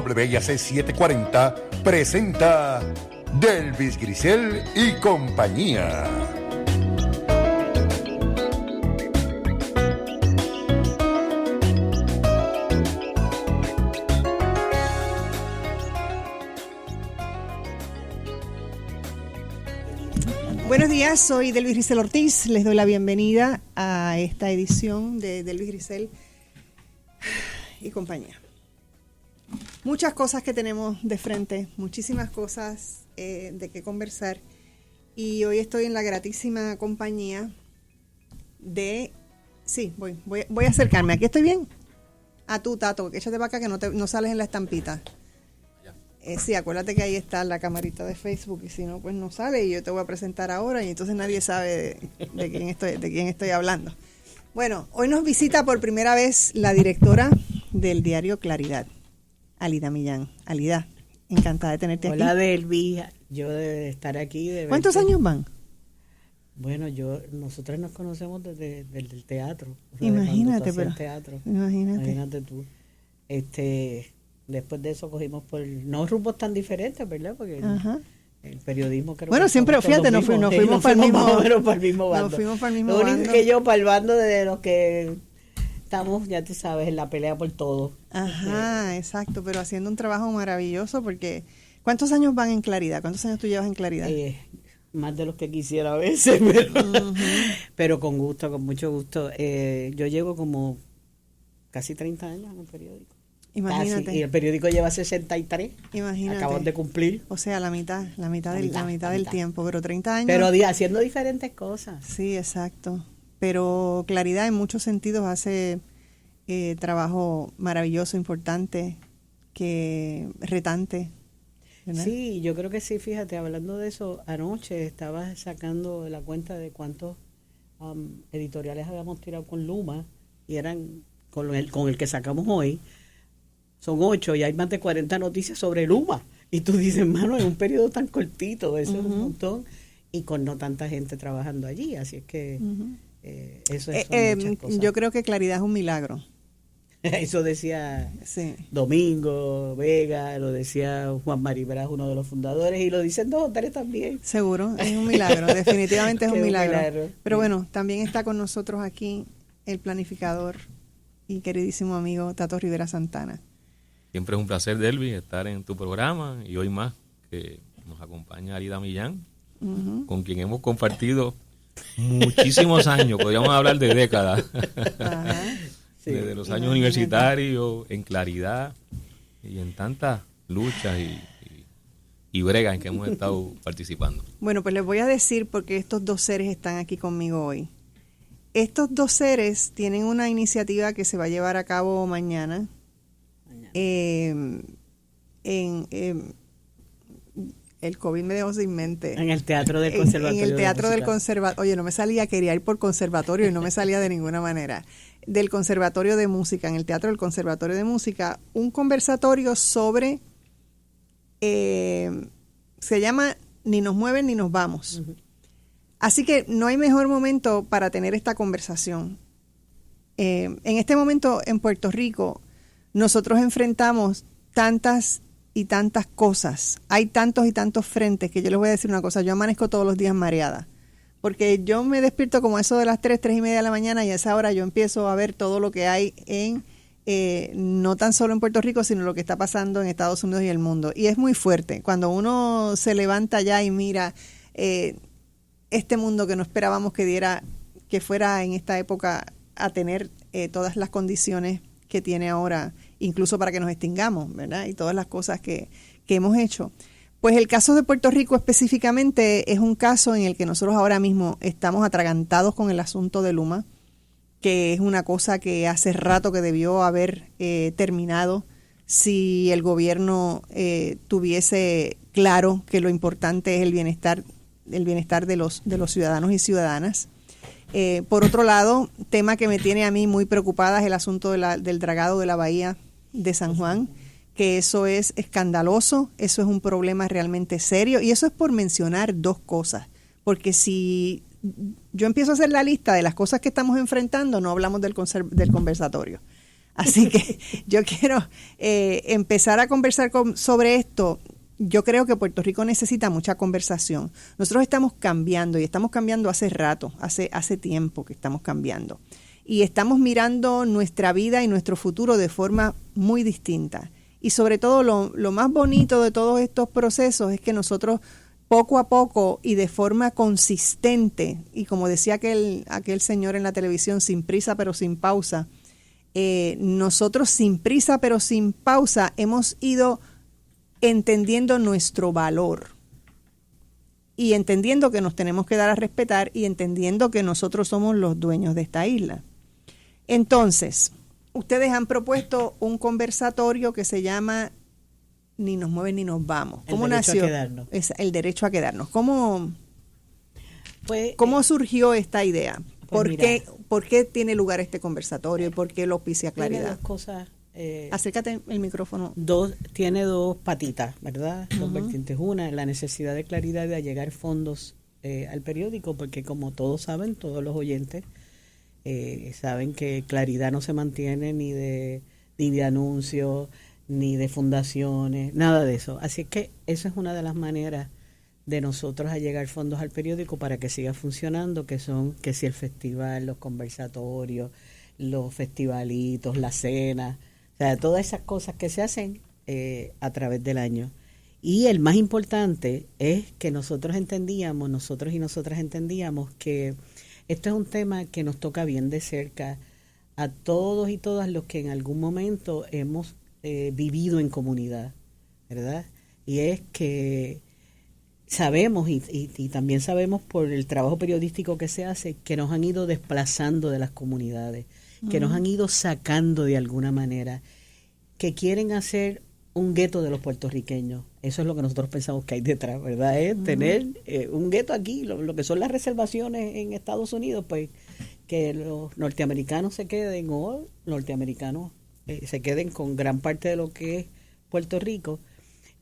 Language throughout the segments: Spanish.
WIAC 740 presenta Delvis Grisel y compañía. Buenos días, soy Delvis Grisel Ortiz. Les doy la bienvenida a esta edición de Delvis Grisel y compañía. Muchas cosas que tenemos de frente, muchísimas cosas de qué conversar. Y hoy estoy en la gratísima compañía de... Sí, voy a acercarme. ¿Aquí estoy bien? Ah, tú, Tato, échate para acá que no sales en la estampita. Sí, acuérdate que ahí está la camarita de Facebook y si no, pues no sale y yo te voy a presentar ahora y entonces nadie sabe de quién estoy hablando. Bueno, hoy nos visita por primera vez la directora del diario Claridad, Alida Millán. Alida, encantada de tenerte aquí. Hola, Delvis, yo de estar aquí. ¿Cuántos años van? Bueno, nosotros nos conocemos desde el teatro. Imagínate, pero teatro. Imagínate tú. Después de eso cogimos no rumbos tan diferentes, ¿verdad? Porque el periodismo creo bueno, siempre, fíjate, nos fuimos para el mismo bando. Nos fuimos para el mismo bando. Lo único que yo para el bando de los que estamos, ya tú sabes, en la pelea por todo. Ajá, exacto, pero haciendo un trabajo maravilloso porque... ¿Cuántos años van en Claridad? ¿Cuántos años tú llevas en Claridad? Más de los que quisiera a veces, pero con gusto, con mucho gusto. Yo llevo como casi 30 años en el periódico. Imagínate. Casi, y el periódico lleva 63. Imagínate. Acabamos de cumplir. O sea, la mitad del tiempo, pero 30 años. Pero haciendo diferentes cosas. Sí, exacto. Pero Claridad en muchos sentidos hace trabajo maravilloso, importante, retante. ¿Verdad? Sí, yo creo que sí, fíjate, hablando de eso, anoche estaba sacando la cuenta de cuántos editoriales habíamos tirado con Luma y eran con el que sacamos hoy. Son 8 y hay más de 40 noticias sobre Luma. Y tú dices, mano, en un periodo tan cortito, eso es un montón. Y con no tanta gente trabajando allí. Así es que eso es muchas cosas. Yo creo que Claridad es un milagro. Eso decía Domingo Vega, lo decía Juan Maribraz, uno de los fundadores, y lo dicen 2 o 3 también. Seguro, es un milagro, definitivamente es un milagro. Pero bueno, también está con nosotros aquí el planificador y queridísimo amigo Tato Rivera Santana. Siempre es un placer, Delvis, estar en tu programa y hoy más que nos acompaña Alida Millán, con quien hemos compartido muchísimos años, podríamos hablar de décadas, desde los años universitarios, en Claridad y en tantas luchas y bregas en que hemos estado participando. Bueno, pues les voy a decir porque estos 2 seres están aquí conmigo hoy. Estos 2 seres tienen una iniciativa que se va a llevar a cabo mañana. El COVID me dejó sin mente. En el Teatro del Conservatorio. En el Teatro del Conservatorio. Oye, no me salía, quería ir por conservatorio y no me salía de ninguna manera. Del Conservatorio de Música, en el Teatro del Conservatorio de Música, un conversatorio sobre, se llama Ni nos mueven ni nos vamos. Así que no hay mejor momento para tener esta conversación. En este momento en Puerto Rico, nosotros enfrentamos tantas y tantas cosas. Hay tantos y tantos frentes que yo les voy a decir una cosa. Yo amanezco todos los días mareada. Porque yo me despierto como eso de las 3:30 de la mañana y a esa hora yo empiezo a ver todo lo que hay no tan solo en Puerto Rico, sino lo que está pasando en Estados Unidos y el mundo. Y es muy fuerte. Cuando uno se levanta ya y mira este mundo que no esperábamos que fuera en esta época a tener todas las condiciones que tiene ahora, incluso para que nos extingamos, ¿verdad? Y todas las cosas que hemos hecho. Pues el caso de Puerto Rico específicamente es un caso en el que nosotros ahora mismo estamos atragantados con el asunto de Luma, que es una cosa que hace rato que debió haber terminado si el gobierno tuviese claro que lo importante es el bienestar de los ciudadanos y ciudadanas. Por otro lado, tema que me tiene a mí muy preocupada es el asunto del dragado de la bahía de San Juan, que eso es escandaloso, eso es un problema realmente serio, y eso es por mencionar 2 cosas, porque si yo empiezo a hacer la lista de las cosas que estamos enfrentando, no hablamos del conversatorio. Así que yo quiero empezar a conversar sobre esto. Yo creo que Puerto Rico necesita mucha conversación. Nosotros estamos cambiando y estamos cambiando hace rato, hace tiempo que estamos cambiando. Y estamos mirando nuestra vida y nuestro futuro de forma muy distinta. Y sobre todo lo más bonito de todos estos procesos es que nosotros poco a poco y de forma consistente, y como decía aquel señor en la televisión, sin prisa pero sin pausa, nosotros sin prisa pero sin pausa hemos ido entendiendo nuestro valor y entendiendo que nos tenemos que dar a respetar y entendiendo que nosotros somos los dueños de esta isla. Entonces, ustedes han propuesto un conversatorio que se llama Ni nos mueven ni nos vamos. ¿Cómo nació? El derecho a quedarnos. Es el derecho a quedarnos. ¿Cómo Pues, surgió esta idea? Pues ¿Por qué tiene lugar este conversatorio y por qué lo auspicia tiene Claridad? dos cosas. Acércate el micrófono. Tiene dos patitas, ¿verdad? Dos vertientes. Una, la necesidad de Claridad de allegar fondos al periódico, porque como todos saben, todos los oyentes saben que Claridad no se mantiene ni de anuncios, ni de fundaciones, nada de eso. Así que esa es una de las maneras de nosotros allegar fondos al periódico para que siga funcionando, que si el festival, los conversatorios, los festivalitos, las cenas, o sea, todas esas cosas que se hacen a través del año. Y el más importante es que nosotros y nosotras entendíamos que esto es un tema que nos toca bien de cerca a todos y todas los que en algún momento hemos vivido en comunidad, ¿verdad? Y es que sabemos y también sabemos por el trabajo periodístico que se hace que nos han ido desplazando de las comunidades, que nos han ido sacando de alguna manera, que quieren hacer un gueto de los puertorriqueños. Eso es lo que nosotros pensamos que hay detrás, ¿verdad? Es tener un gueto aquí, lo que son las reservaciones en Estados Unidos, pues que los norteamericanos se queden o norteamericanos se queden con gran parte de lo que es Puerto Rico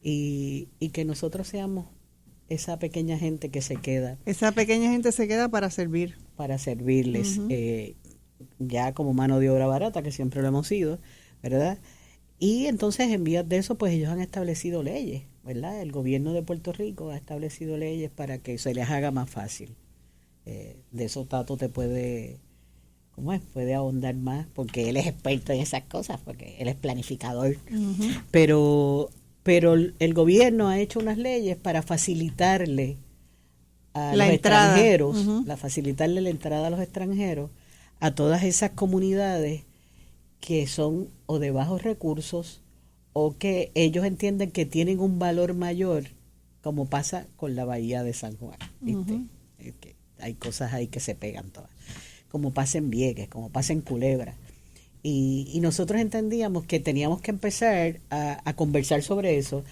y que nosotros seamos esa pequeña gente que se queda. Esa pequeña gente se queda para servir. Para servirles, ya como mano de obra barata, que siempre lo hemos sido, ¿verdad? Y entonces en vías de eso, pues ellos han establecido leyes, ¿verdad? El gobierno de Puerto Rico ha establecido leyes para que se les haga más fácil. De eso Tato te puede ahondar más, porque él es experto en esas cosas, porque él es planificador. Pero el gobierno ha hecho unas leyes para facilitarle a los extranjeros, facilitarle la entrada a los extranjeros, a todas esas comunidades que son o de bajos recursos o que ellos entienden que tienen un valor mayor, como pasa con la Bahía de San Juan. ¿Viste? Que hay cosas ahí que se pegan todas. Como pasa en Vieques, como pasa en Culebra. Y nosotros entendíamos que teníamos que empezar a conversar sobre eso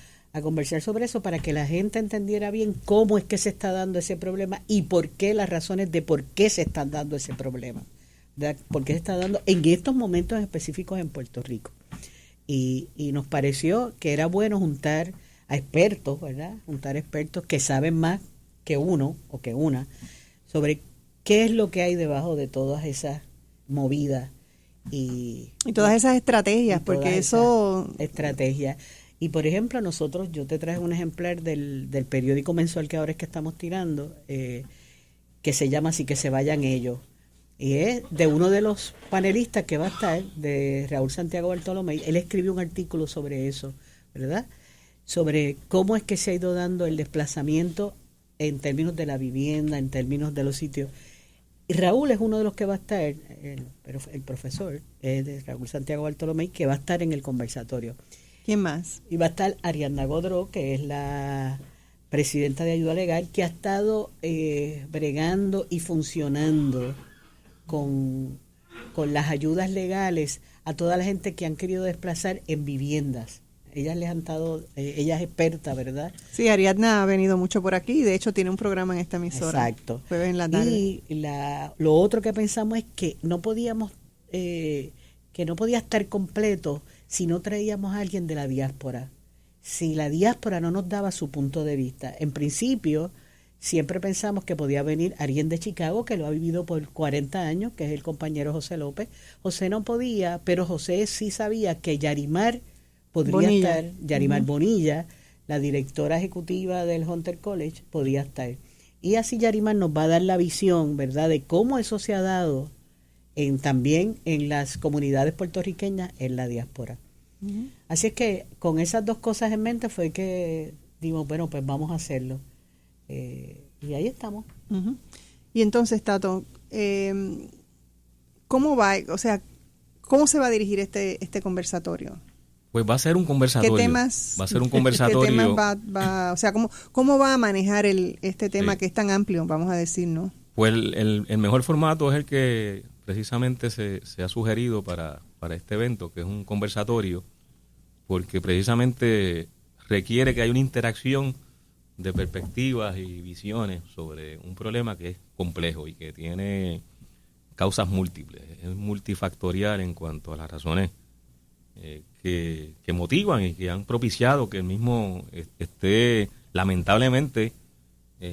para que la gente entendiera bien cómo es que se está dando ese problema y por qué, las razones de por qué se están dando ese problema, ¿verdad? Por qué se está dando en estos momentos específicos en Puerto Rico. Y nos pareció que era bueno juntar a expertos, ¿verdad? Juntar expertos que saben más que uno o que una sobre qué es lo que hay debajo de todas esas movidas y todas esas estrategias, porque eso... Estrategias. Y por ejemplo, yo te traje un ejemplar del periódico mensual que ahora es que estamos tirando, que se llama Así que se vayan ellos. Y es de uno de los panelistas que va a estar, de Raúl Santiago Bartolomé. Él escribió un artículo sobre eso, ¿verdad? Sobre cómo es que se ha ido dando el desplazamiento en términos de la vivienda, en términos de los sitios. Y Raúl es uno de los que va a estar, el profesor de Raúl Santiago Bartolomé, que va a estar en el conversatorio. ¿Quién más? Y va a estar Ariadna Godró, que es la presidenta de Ayuda Legal, que ha estado bregando y funcionando con las ayudas legales a toda la gente que han querido desplazar en viviendas. Ella es experta, ¿verdad? Sí, Ariadna ha venido mucho por aquí, de hecho tiene un programa en esta emisora. Exacto. Jueves en la tarde. Y lo otro que pensamos es que no podía estar completo si no traíamos a alguien de la diáspora. Si la diáspora no nos daba su punto de vista. En principio siempre pensamos que podía venir alguien de Chicago que lo ha vivido por 40 años, que es el compañero José López. José no podía, pero José sí sabía que Yarimar podría Bonilla. estar, Yarimar Bonilla, la directora ejecutiva del Hunter College, podía estar. Y así Yarimar nos va a dar la visión, ¿verdad?, de cómo eso se ha dado también en las comunidades puertorriqueñas en la diáspora. Así es que con esas dos cosas en mente fue que dijimos, bueno, pues vamos a hacerlo. Y ahí estamos. Y entonces, Tato, ¿cómo va? O sea, ¿cómo se va a dirigir este conversatorio? Pues va a ser un conversatorio. ¿Qué temas? Va a ser un conversatorio. ¿Qué temas va, o sea, ¿cómo va a manejar este tema que es tan amplio, vamos a decir, no? Pues el mejor formato es el que precisamente se ha sugerido para este evento, que es un conversatorio, porque precisamente requiere que haya una interacción de perspectivas y visiones sobre un problema que es complejo y que tiene causas múltiples, es multifactorial en cuanto a las razones que motivan y que han propiciado que el mismo esté lamentablemente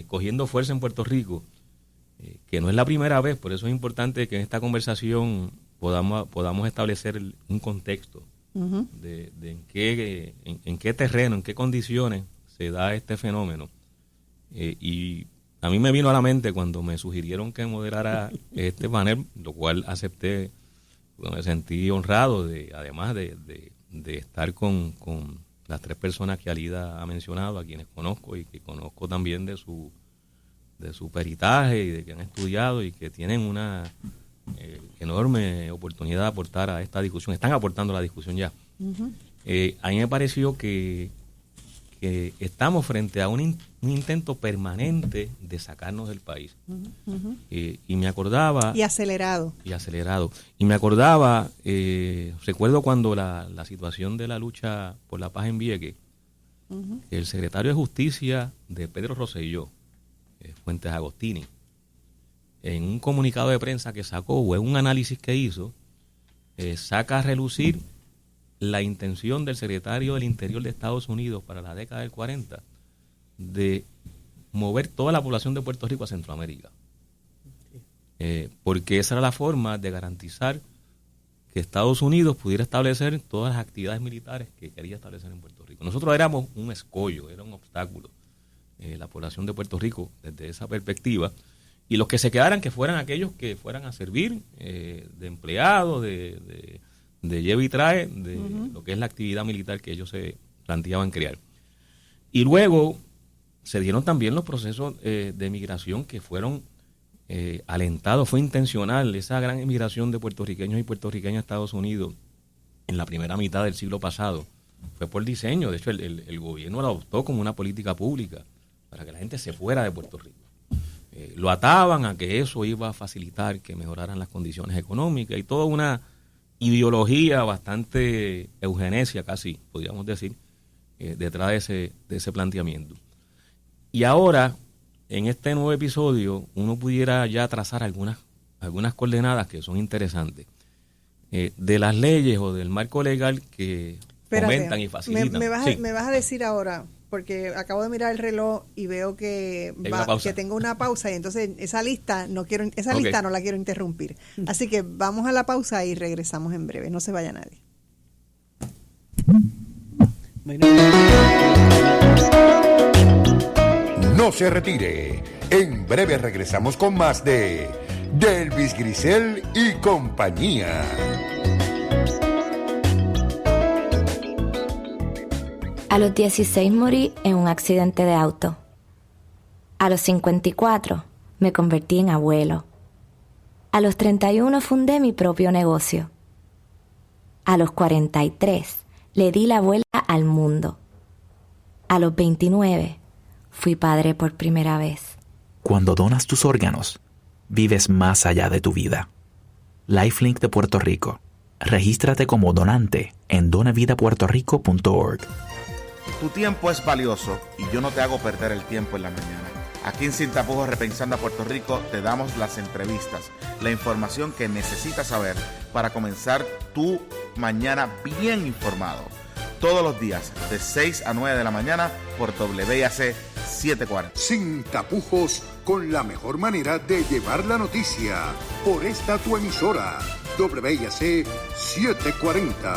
cogiendo fuerza en Puerto Rico, que no es la primera vez. Por eso es importante que en esta conversación podamos establecer un contexto de en qué terreno, en qué condiciones se da este fenómeno. Y a mí me vino a la mente cuando me sugirieron que moderara este panel, lo cual acepté. Me sentí honrado, además de estar con las tres personas que Alida ha mencionado, a quienes conozco y que conozco también de su peritaje y de que han estudiado y que tienen una enorme oportunidad de aportar a esta discusión. Están aportando a la discusión ya. A mí me pareció que estamos frente a un intento permanente de sacarnos del país. Y me acordaba... Y acelerado. Y me acordaba, recuerdo cuando la situación de la lucha por la paz en Vieques, el secretario de Justicia de Pedro Rosselló, Fuentes Agostini, en un comunicado de prensa que sacó, o en un análisis que hizo, saca a relucir la intención del secretario del Interior de Estados Unidos para la década del 40 de mover toda la población de Puerto Rico a Centroamérica. Porque esa era la forma de garantizar que Estados Unidos pudiera establecer todas las actividades militares que quería establecer en Puerto Rico. Nosotros éramos un escollo, era un obstáculo, la población de Puerto Rico desde esa perspectiva, y los que se quedaran que fueran aquellos que fueran a servir de empleados, de lleve y trae, de lo que es la actividad militar que ellos se planteaban crear. Y luego se dieron también los procesos de migración que fueron alentados, fue intencional. Esa gran emigración de puertorriqueños y puertorriqueñas a Estados Unidos en la primera mitad del siglo pasado fue por diseño. De hecho, el gobierno lo adoptó como una política pública para que la gente se fuera de Puerto Rico. Lo ataban a que eso iba a facilitar que mejoraran las condiciones económicas y toda una ideología bastante eugenesia, casi, podríamos decir, detrás de ese planteamiento. Y ahora, en este nuevo episodio, uno pudiera ya trazar algunas coordenadas que son interesantes de las leyes o del marco legal que fomentan y facilitan. Me vas a decir ahora, porque acabo de mirar el reloj y veo que tengo una pausa, y entonces esa lista no la quiero interrumpir. Así que vamos a la pausa y regresamos en breve. No se vaya nadie. No se retire. En breve regresamos con más de Delvis Grisel y compañía. A los 16 morí en un accidente de auto. A los 54 me convertí en abuelo. A los 31 fundé mi propio negocio. A los 43 le di la vuelta al mundo. A los 29 fui padre por primera vez. Cuando donas tus órganos, vives más allá de tu vida. Lifelink de Puerto Rico. Regístrate como donante en donavidapuertorico.org. Tu tiempo es valioso y yo no te hago perder el tiempo en la mañana. Aquí en Sin Tapujos Repensando a Puerto Rico te damos las entrevistas, la información que necesitas saber para comenzar tu mañana bien informado. Todos los días de 6 a 9 de la mañana por WIAC 740. Sin tapujos, con la mejor manera de llevar la noticia. Por esta tu emisora, WIAC 740.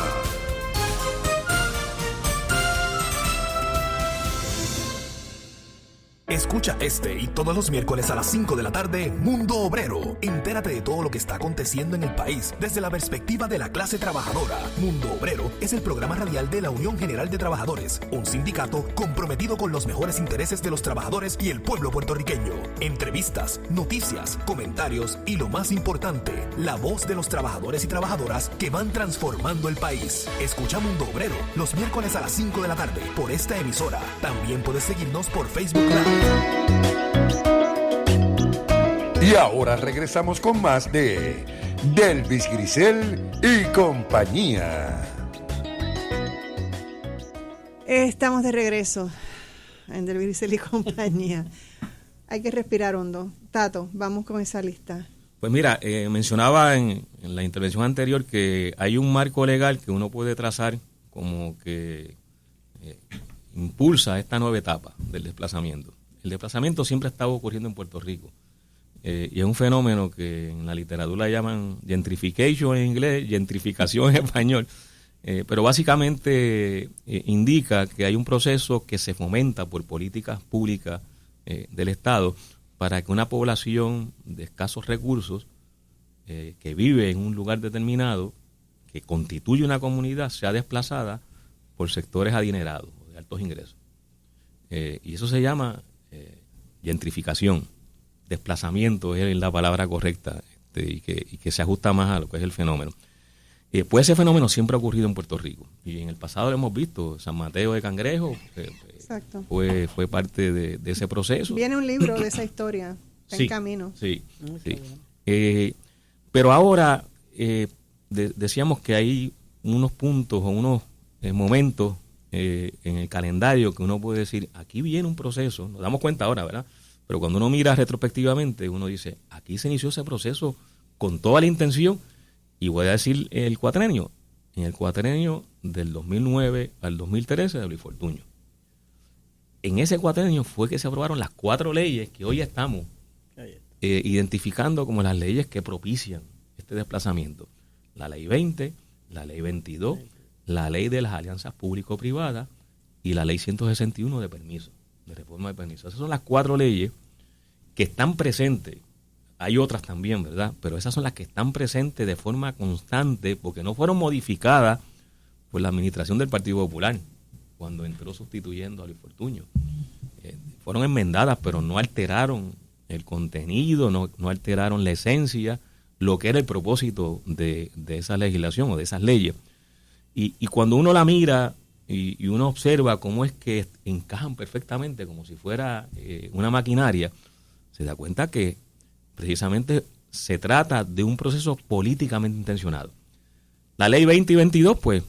Escucha este y todos los miércoles a las 5 de la tarde, Mundo Obrero. Entérate de todo lo que está aconteciendo en el país desde la perspectiva de la clase trabajadora. Mundo Obrero es el programa radial de la Unión General de Trabajadores, un sindicato comprometido con los mejores intereses de los trabajadores y el pueblo puertorriqueño. Entrevistas, noticias, comentarios y lo más importante, la voz de los trabajadores y trabajadoras que van transformando el país. Escucha Mundo Obrero los miércoles a las 5 de la tarde por esta emisora. También puedes seguirnos por Facebook Live. Y ahora regresamos con más de Delvis Grisel y compañía. Estamos de regreso en Delvis Grisel y compañía. Hay que respirar hondo. Tato, vamos con esa lista. Pues mira, mencionaba en la intervención anterior que hay un marco legal que uno puede trazar como que impulsa esta nueva etapa del desplazamiento. El desplazamiento siempre ha estado ocurriendo en Puerto Rico y es un fenómeno que en la literatura llaman gentrification en inglés, gentrificación en español, pero básicamente indica que hay un proceso que se fomenta por políticas públicas del Estado para que una población de escasos recursos que vive en un lugar determinado, que constituye una comunidad, sea desplazada por sectores adinerados o de altos ingresos. Y eso se llama gentrificación, desplazamiento es la palabra correcta y que se ajusta más a lo que es el fenómeno. Pues ese fenómeno siempre ha ocurrido en Puerto Rico y en el pasado lo hemos visto. San Mateo de Cangrejo fue parte de ese proceso. Viene un libro de esa historia, está en camino. Sí. Pero ahora decíamos que hay unos puntos o unos momentos en el calendario que uno puede decir, aquí viene un proceso, nos damos cuenta ahora, ¿verdad? Pero cuando uno mira retrospectivamente, uno dice, aquí se inició ese proceso con toda la intención, y voy a decir el cuatrenio, en el cuatrenio del 2009 al 2013 de Luis Fortuño. En ese cuatrenio fue que se aprobaron las 4 leyes que hoy estamos identificando como las leyes que propician este desplazamiento. La ley 20, la ley 22, la ley de las alianzas público-privadas y la ley 161 de permiso, de reforma de permiso. Esas son las 4 leyes que están presentes. Hay otras también, ¿verdad? Pero esas son las que están presentes de forma constante porque no fueron modificadas por la administración del Partido Popular cuando entró sustituyendo a Luis Fortuño. Fueron enmendadas, pero no alteraron el contenido, no alteraron la esencia, lo que era el propósito de esa legislación o de esas leyes. Y cuando uno la mira y uno observa cómo es que encajan perfectamente como si fuera una maquinaria, se da cuenta que precisamente se trata de un proceso políticamente intencionado. La ley 20 y 22 pues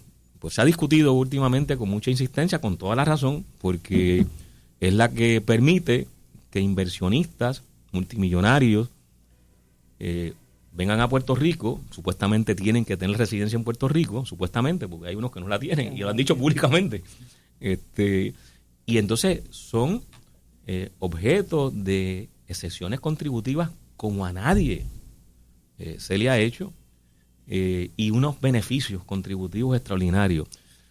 se ha discutido últimamente con mucha insistencia, con toda la razón, porque es la que permite que inversionistas multimillonarios vengan a Puerto Rico, supuestamente tienen que tener residencia en Puerto Rico, supuestamente, porque hay unos que no la tienen y lo han dicho públicamente. Y entonces son objeto de excepciones contributivas como a nadie se le ha hecho y unos beneficios contributivos extraordinarios.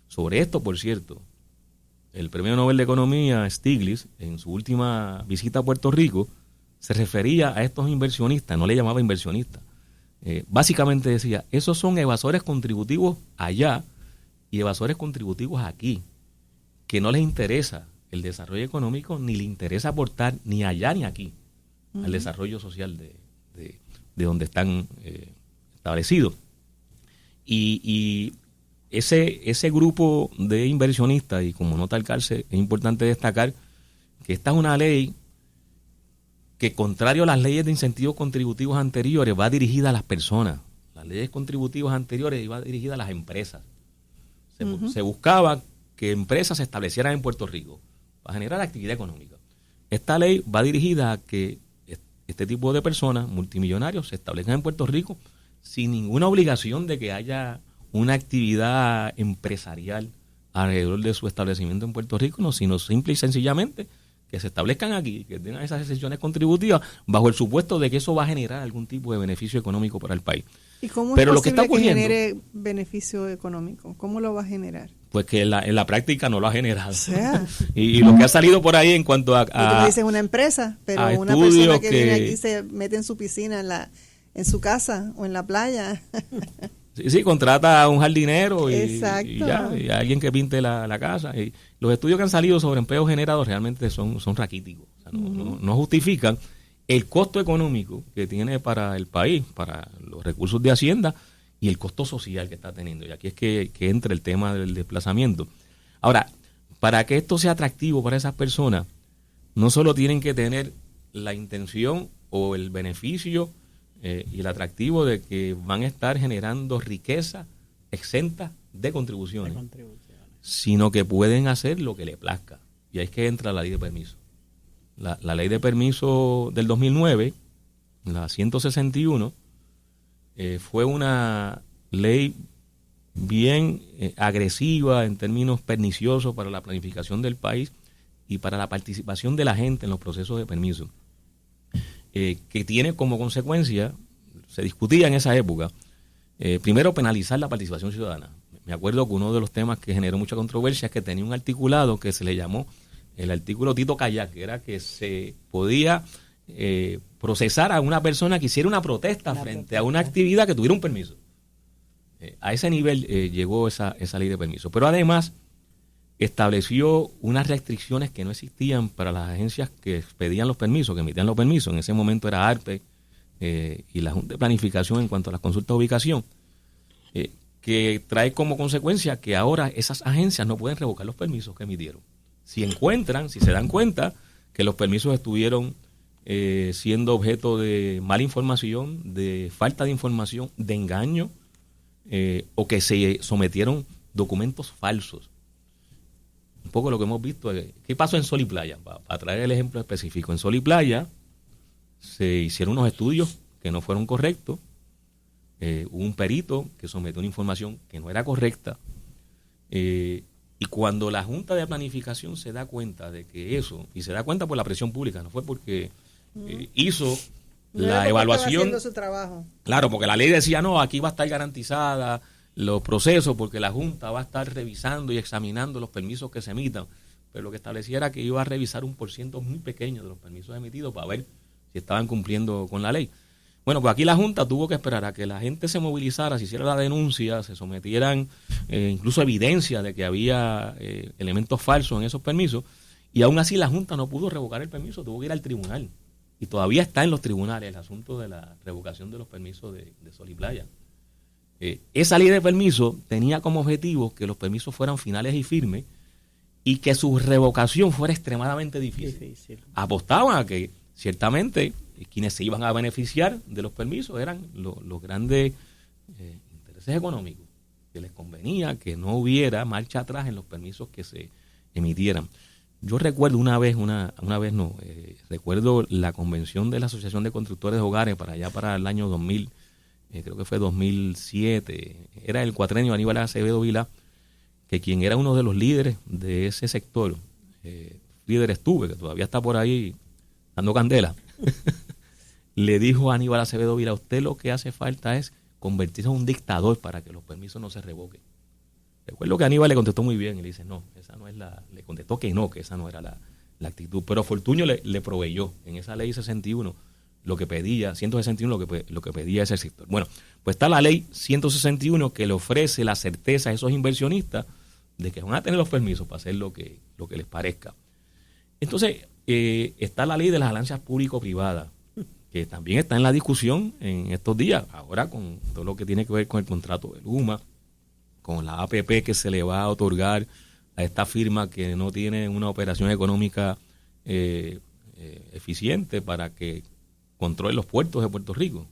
Sobre esto, por cierto, el Premio Nobel de Economía, Stiglitz, en su última visita a Puerto Rico, se refería a estos inversionistas, no le llamaba inversionistas. Básicamente decía, esos son evasores contributivos allá y evasores contributivos aquí, que no les interesa el desarrollo económico, ni les interesa aportar ni allá ni aquí al desarrollo social de donde están establecidos. Y ese grupo de inversionistas, y como nota el CARCE, es importante destacar que esta es una ley que, contrario a las leyes de incentivos contributivos anteriores, va dirigida a las personas. Las leyes contributivas anteriores iban dirigidas a las empresas. Se buscaba que empresas se establecieran en Puerto Rico para generar actividad económica. Esta ley va dirigida a que este tipo de personas, multimillonarios, se establezcan en Puerto Rico sin ninguna obligación de que haya una actividad empresarial alrededor de su establecimiento en Puerto Rico, no, sino simple y sencillamente que se establezcan aquí, que tengan esas exenciones contributivas, bajo el supuesto de que eso va a generar algún tipo de beneficio económico para el país. ¿Y cómo Pero es lo que está posible que ocurriendo, genere beneficio económico? ¿Cómo lo va a generar? Pues que en la práctica no lo ha generado. O sea, y lo que ha salido por ahí en cuanto a y tú me dices una empresa, pero a una persona estudios que viene aquí se mete en su piscina, en su casa o en la playa. Sí, contrata a un jardinero y alguien que pinte la casa. Y los estudios que han salido sobre empleos generados realmente son raquíticos. O sea, no justifican el costo económico que tiene para el país, para los recursos de Hacienda y el costo social que está teniendo. Y aquí es que entra el tema del desplazamiento. Ahora, para que esto sea atractivo para esas personas, no solo tienen que tener la intención o el beneficio y el atractivo de que van a estar generando riqueza exenta de contribuciones, sino que pueden hacer lo que les plazca. Y ahí es que entra la ley de permiso. La ley de permiso del 2009, la 161, fue una ley bien agresiva en términos perniciosos para la planificación del país y para la participación de la gente en los procesos de permiso. Que tiene como consecuencia, se discutía en esa época, primero penalizar la participación ciudadana. Me acuerdo que uno de los temas que generó mucha controversia es que tenía un articulado que se le llamó el artículo Tito Kayak, que era que se podía procesar a una persona que hiciera una protesta frente a una actividad que tuviera un permiso. A ese nivel llegó esa ley de permiso. Pero además estableció unas restricciones que no existían para las agencias que expedían los permisos, que emitían los permisos. En ese momento era ARPE y la Junta de Planificación en cuanto a las consultas de ubicación, que trae como consecuencia que ahora esas agencias no pueden revocar los permisos que emitieron. Si se dan cuenta que los permisos estuvieron siendo objeto de mala información, de falta de información, de engaño, o que se sometieron documentos falsos. Un poco lo que hemos visto. ¿Qué pasó en Sol y Playa? Para traer el ejemplo específico. En Sol y Playa se hicieron unos estudios que no fueron correctos. Hubo un perito que sometió una información que no era correcta. Y cuando la Junta de Planificación se da cuenta de que eso, y se da cuenta por la presión pública, no fue porque hizo la evaluación. Haciendo su trabajo. Claro, porque la ley decía, no, aquí va a estar garantizada los procesos porque la Junta va a estar revisando y examinando los permisos que se emitan. Pero lo que establecía era que iba a revisar un % muy pequeño de los permisos emitidos para ver si estaban cumpliendo con la ley. Bueno, pues aquí la Junta tuvo que esperar a que la gente se movilizara, se hiciera la denuncia, se sometieran incluso evidencia de que había elementos falsos en esos permisos, y aún así la Junta no pudo revocar el permiso, tuvo que ir al tribunal. Y todavía está en los tribunales el asunto de la revocación de los permisos de Sol y Playa. Esa ley de permiso tenía como objetivo que los permisos fueran finales y firmes y que su revocación fuera extremadamente difícil. Apostaban a que ciertamente quienes se iban a beneficiar de los permisos eran los grandes intereses económicos, que les convenía que no hubiera marcha atrás en los permisos que se emitieran. Yo recuerdo recuerdo la convención de la Asociación de Constructores de Hogares para el año 2000, creo que fue 2007, era el cuatrenio Aníbal Acevedo Vilá, que quien era uno de los líderes de ese sector, líder estuve, que todavía está por ahí dando candela, le dijo a Aníbal Acevedo Vilá, usted lo que hace falta es convertirse en un dictador para que los permisos no se revoquen. Recuerdo que Aníbal le contestó muy bien y le dice, no, esa no es le contestó que esa no era la actitud. Pero Fortuño le proveyó en esa ley 61 lo que pedía, 161 lo que pedía ese sector. Bueno, pues está la ley 161 que le ofrece la certeza a esos inversionistas de que van a tener los permisos para hacer lo que les parezca. Entonces, está la ley de las alianzas público-privadas, que también está en la discusión en estos días, ahora con todo lo que tiene que ver con el contrato de Luma, con la APP que se le va a otorgar a esta firma que no tiene una operación económica eficiente para que controle los puertos de Puerto Rico,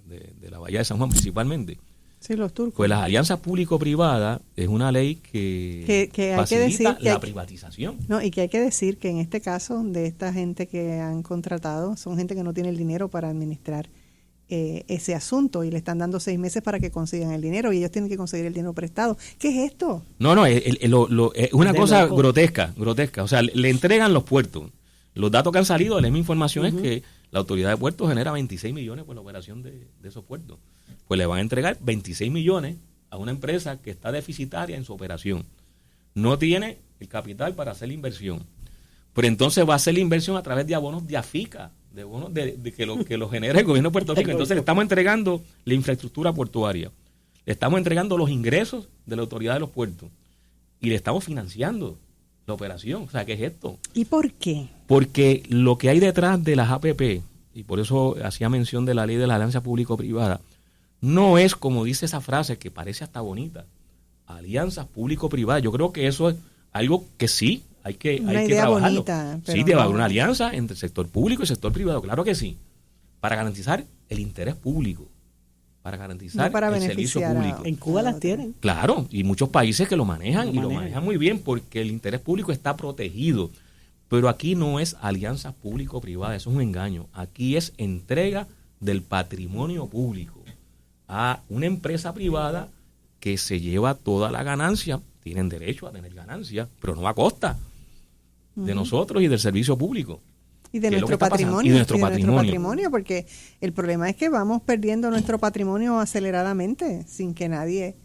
de la Bahía de San Juan principalmente. Sí, los turcos. Pues las alianzas público-privadas es una ley que facilita la privatización. No, y que hay que decir que en este caso de esta gente que han contratado, son gente que no tiene el dinero para administrar ese asunto y le están dando 6 meses para que consigan el dinero y ellos tienen que conseguir el dinero prestado. ¿Qué es esto? No, es una cosa grotesca. O sea, le entregan los puertos, Los datos que han salido de la misma información es que la autoridad de puertos genera 26 millones por la operación de esos puertos. Pues le van a entregar 26 millones a una empresa que está deficitaria en su operación. No tiene el capital para hacer la inversión. Pero entonces va a hacer la inversión a través de abonos de AFICA, de bonos que lo genera el gobierno de Puerto Rico. Entonces le estamos entregando la infraestructura portuaria, le estamos entregando los ingresos de la autoridad de los puertos y le estamos financiando la operación. O sea, ¿qué es esto? ¿Y por qué? Porque lo que hay detrás de las APP, y por eso hacía mención de la ley de la alianza público-privada, no es como dice esa frase que parece hasta bonita, alianzas público-privadas. Yo creo que eso es algo que sí hay que trabajarlo. Bonita, pero sí, debe haber una alianza entre el sector público y el sector privado, claro que sí, para garantizar el interés público, para garantizar el servicio público. En Cuba las tienen. Claro, y muchos países que lo manejan lo manejan muy bien porque el interés público está protegido. Pero aquí no es alianzas público-privadas, eso es un engaño. Aquí es entrega del patrimonio público a una empresa privada que se lleva toda la ganancia. Tienen derecho a tener ganancia, pero no a costa de nosotros y del servicio público. Y de nuestro patrimonio. Y de nuestro patrimonio, porque el problema es que vamos perdiendo nuestro patrimonio aceleradamente sin que nadie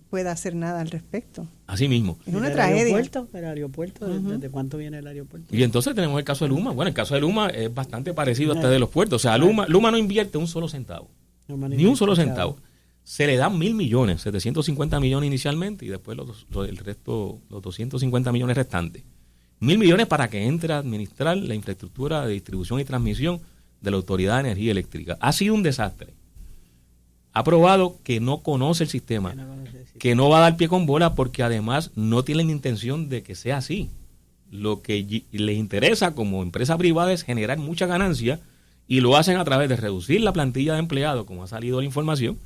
pueda hacer nada al respecto. Así mismo. Es una tragedia. El aeropuerto, ¿desde cuánto viene el aeropuerto? Y entonces tenemos el caso de Luma. Bueno, el caso de Luma es bastante parecido a este de los puertos. O sea, Luma no invierte un solo centavo. Ni un solo centavo. Se le dan 1.000 millones, 750 millones inicialmente y después el resto, los 250 millones restantes. 1.000 millones para que entre a administrar la infraestructura de distribución y transmisión de la Autoridad de Energía Eléctrica. Ha sido un desastre. Ha probado que no conoce el sistema, que no va a dar pie con bola porque además no tienen intención de que sea así. Lo que les interesa como empresa privada es generar mucha ganancia y lo hacen a través de reducir la plantilla de empleados, como ha salido la información.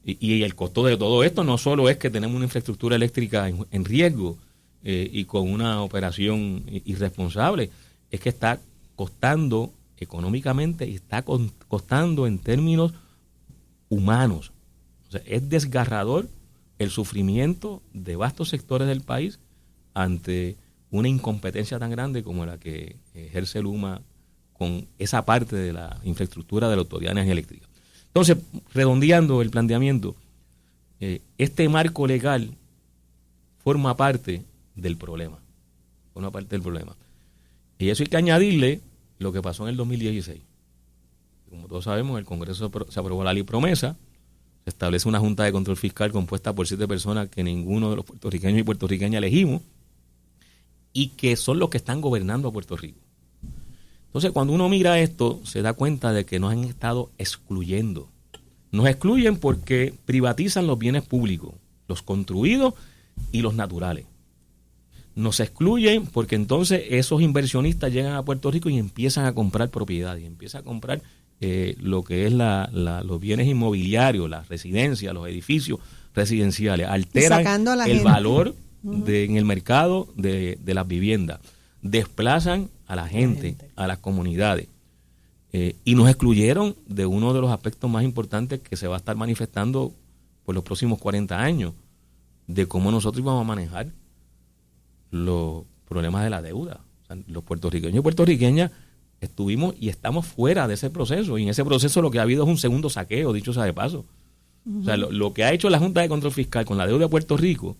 Y el costo de todo esto no solo es que tenemos una infraestructura eléctrica en riesgo y con una operación irresponsable, es que está costando económicamente y está costando en términos humanos. O sea, es desgarrador el sufrimiento de vastos sectores del país ante una incompetencia tan grande como la que ejerce Luma con esa parte de la infraestructura de la Autoridad de Energía Eléctrica. Entonces, redondeando el planteamiento, este marco legal forma parte del problema. Y eso hay que añadirle lo que pasó en el 2016. Como todos sabemos, el Congreso se aprobó la ley promesa, se establece una junta de control fiscal compuesta por 7 personas que ninguno de los puertorriqueños y puertorriqueñas elegimos y que son los que están gobernando a Puerto Rico. Entonces, cuando uno mira esto, se da cuenta de que nos han estado excluyendo. Nos excluyen porque privatizan los bienes públicos, los construidos y los naturales. Nos excluyen porque entonces esos inversionistas llegan a Puerto Rico y empiezan a comprar propiedades, empiezan a comprar lo que es los bienes inmobiliarios, las residencias, los edificios residenciales, alteran el valor en el mercado de las viviendas, desplazan a la gente, a las comunidades, y nos excluyeron de uno de los aspectos más importantes que se va a estar manifestando por los próximos 40 años, de cómo nosotros íbamos a manejar los problemas de la deuda. O sea, los puertorriqueños y puertorriqueñas estuvimos y estamos fuera de ese proceso, y en ese proceso lo que ha habido es un segundo saqueo, dicho sea de paso. O sea, lo que ha hecho la Junta de Control Fiscal con la deuda de Puerto Rico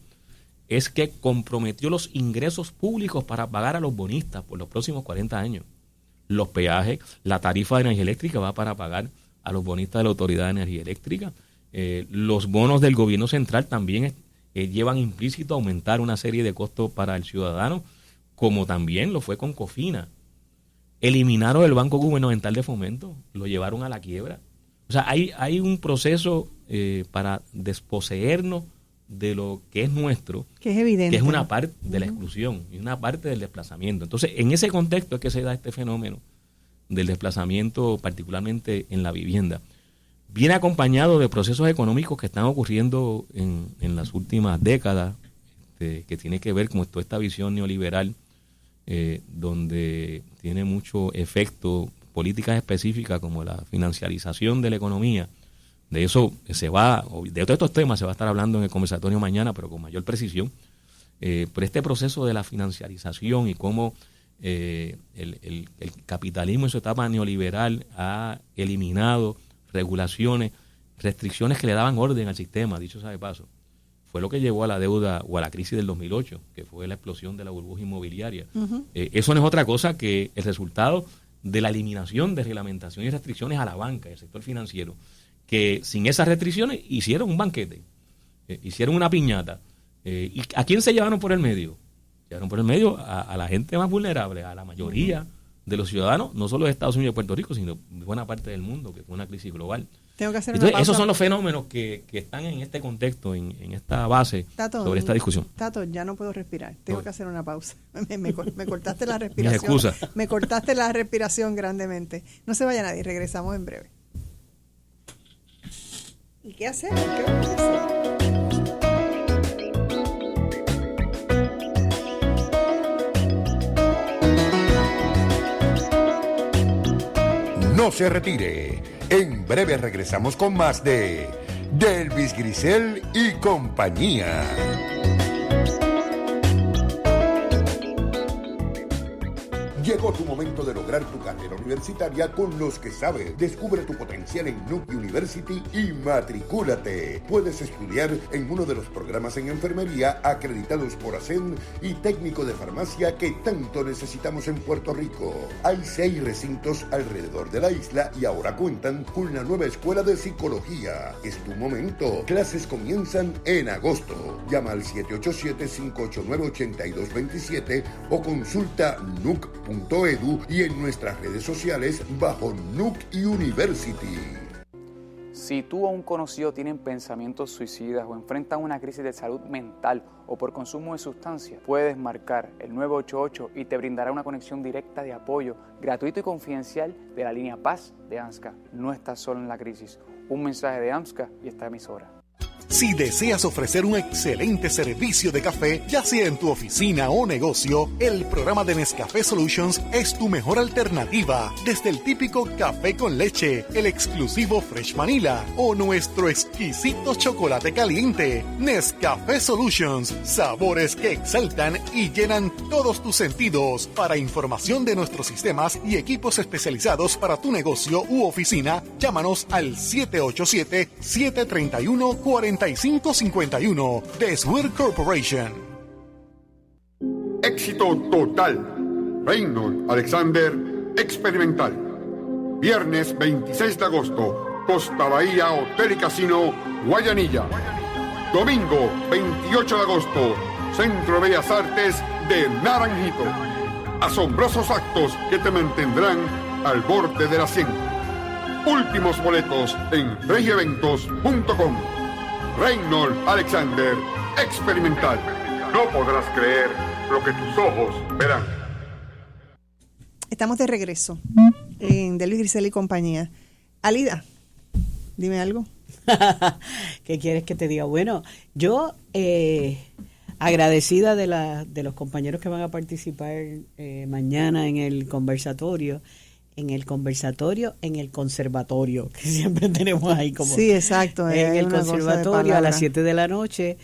es que comprometió los ingresos públicos para pagar a los bonistas por los próximos 40 años. Los peajes, la tarifa de energía eléctrica va para pagar a los bonistas de la Autoridad de Energía Eléctrica. Los bonos del gobierno central también llevan implícito aumentar una serie de costos para el ciudadano, como también lo fue con Cofina. Eliminaron el Banco Gubernamental de Fomento, lo llevaron a la quiebra. O sea, hay un proceso para desposeernos de lo que es nuestro, que es evidente, que es una parte de la exclusión y una parte del desplazamiento. Entonces, en ese contexto es que se da este fenómeno del desplazamiento, particularmente en la vivienda. Viene acompañado de procesos económicos que están ocurriendo en las últimas décadas, que tiene que ver con toda esta visión neoliberal, donde tiene mucho efecto políticas específicas como la financiarización de la economía. De eso de todos estos temas se va a estar hablando en el conversatorio mañana, pero con mayor precisión. Por este proceso de la financiarización y cómo el capitalismo en su etapa neoliberal ha eliminado regulaciones, restricciones que le daban orden al sistema, dicho sea de paso. Fue lo que llevó a la deuda o a la crisis del 2008, que fue la explosión de la burbuja inmobiliaria. Eso no es otra cosa que el resultado de la eliminación de reglamentación y restricciones a la banca y al sector financiero, que sin esas restricciones hicieron un banquete, hicieron una piñata. ¿Y a quién se llevaron por el medio? Llevaron por el medio a la gente más vulnerable, a la mayoría de los ciudadanos, no solo de Estados Unidos y Puerto Rico, sino de buena parte del mundo, que fue una crisis global. Tengo que hacer Entonces, una pausa. esos son los fenómenos que están en este contexto, en esta base, Tato, sobre esta discusión. Tato, ya no puedo respirar. Tengo que hacer una pausa. Me cortaste la Mis respiración. excusas. Me cortaste la respiración grandemente. No se vaya nadie, regresamos en breve. ¿Y qué hacemos? ¿Qué vamos a hacer? No se retire. En breve regresamos con más de Delvis Grisel y compañía. Llegó tu momento de lograr tu carrera universitaria con los que saben. Descubre tu potencial en Nuuk University y matricúlate. Puedes estudiar en uno de los programas en enfermería acreditados por ASEN y técnico de farmacia que tanto necesitamos en Puerto Rico. Hay 6 recintos alrededor de la isla y ahora cuentan con la nueva escuela de psicología. Es tu momento. Clases comienzan en agosto. Llama al 787-589-8227 o consulta nuuk.edu y en nuestras redes sociales bajo Nuuk University. Si tú o un conocido tienen pensamientos suicidas o enfrentan una crisis de salud mental o por consumo de sustancias, puedes marcar el 988 y te brindará una conexión directa de apoyo, gratuito y confidencial de la línea Paz de AMSCA. No estás solo en la crisis. Un mensaje de AMSCA y esta emisora. Si deseas ofrecer un excelente servicio de café, ya sea en tu oficina o negocio, el programa de Nescafé Solutions es tu mejor alternativa. Desde el típico café con leche, el exclusivo Fresh Vanilla o nuestro exquisito chocolate caliente. Nescafé Solutions, sabores que exaltan y llenan todos tus sentidos. Para información de nuestros sistemas y equipos especializados para tu negocio u oficina, llámanos al 787-731-4551 de Swear Corporation. Éxito total. Reynolds Alexander Experimental. Viernes 26 de agosto, Costa Bahía Hotel y Casino, Guayanilla. Domingo 28 de agosto, Centro de Bellas Artes de Naranjito. Asombrosos actos que te mantendrán al borde del asiento. Últimos boletos en regioeventos.com. Reynolds Alexander Experimental. No podrás creer lo que tus ojos verán. Estamos de regreso en Delvis Grisel y compañía. Alida, dime algo. ¿Qué quieres que te diga? Bueno, yo agradecida de los compañeros que van a participar mañana en el conversatorio, en el conservatorio, que siempre tenemos ahí como... Sí, exacto. En el conservatorio a las 7 de la noche.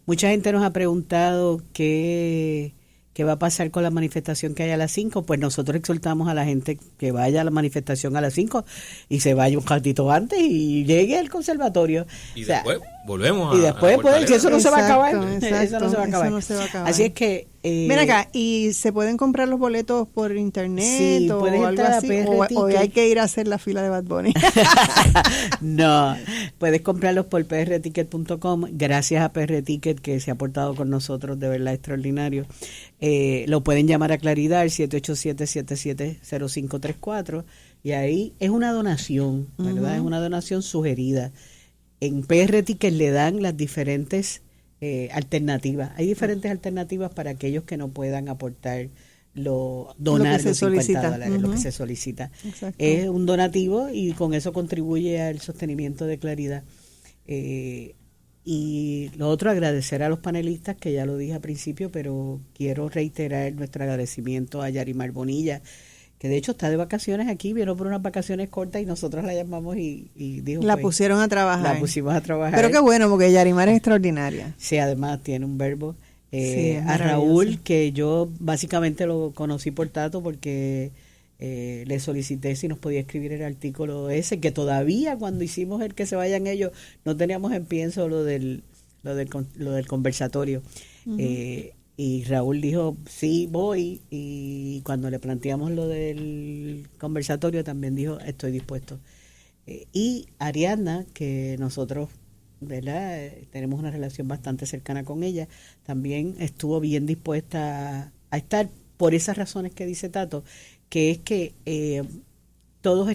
Mucha gente nos ha preguntado qué va a pasar con la manifestación que hay a las 5. Pues nosotros exhortamos a la gente que vaya a la manifestación a las 5 y se vaya un ratito antes y llegue al conservatorio. Y después volvemos y después pueden, si eso no se va a acabar. Exacto, eso no se va a acabar. Eso no se va a acabar. Así es que... Ven acá, ¿y se pueden comprar los boletos por internet sí, o algo así? ¿O hay que ir a hacer la fila de Bad Bunny? No, puedes comprarlos por prticket.com. Gracias a PR Ticket que se ha portado con nosotros, de verdad extraordinario. Lo pueden llamar a Claridad al 787-770534 y ahí es una donación, ¿verdad? Es una donación sugerida. En PR Ticket le dan las diferentes alternativas. Hay diferentes alternativas para aquellos que no puedan aportar donar los $50, lo que se solicita. Exacto. Es un donativo y con eso contribuye al sostenimiento de Claridad. Y lo otro, agradecer a los panelistas, que ya lo dije al principio, pero quiero reiterar nuestro agradecimiento a Yarimar Bonilla, que de hecho está de vacaciones aquí, vino por unas vacaciones cortas y nosotros la llamamos y dijo... La pusieron a trabajar. La pusimos a trabajar. Pero qué bueno, porque Yarimar es extraordinaria. Sí, además tiene un verbo. a Raúl, que yo básicamente lo conocí por Tato porque le solicité si nos podía escribir el artículo ese, que todavía cuando hicimos el que se vayan ellos no teníamos en pienso lo del conversatorio. Y Raúl dijo, sí, voy, y cuando le planteamos lo del conversatorio también dijo, estoy dispuesto. Y Ariadna, que nosotros, ¿verdad?, tenemos una relación bastante cercana con ella, también estuvo bien dispuesta a estar por esas razones que dice Tato, que es que todos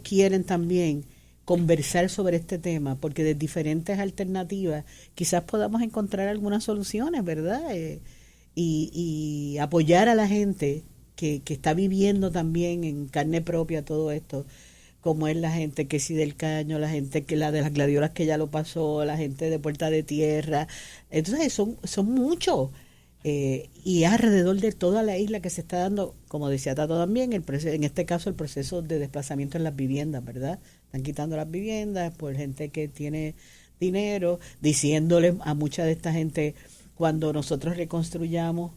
quieren también conversar sobre este tema, porque de diferentes alternativas quizás podamos encontrar algunas soluciones, ¿verdad? Y apoyar a la gente que está viviendo también en carne propia todo esto, como es la gente que sí del Caño, la gente que la de las gladiolas que ya lo pasó, la gente de Puerta de Tierra. Entonces son muchos. Y alrededor de toda la isla que se está dando, como decía Tato también, en este caso el proceso de desplazamiento en las viviendas, ¿verdad? Están quitando las viviendas por gente que tiene dinero, diciéndole a mucha de esta gente, cuando nosotros reconstruyamos,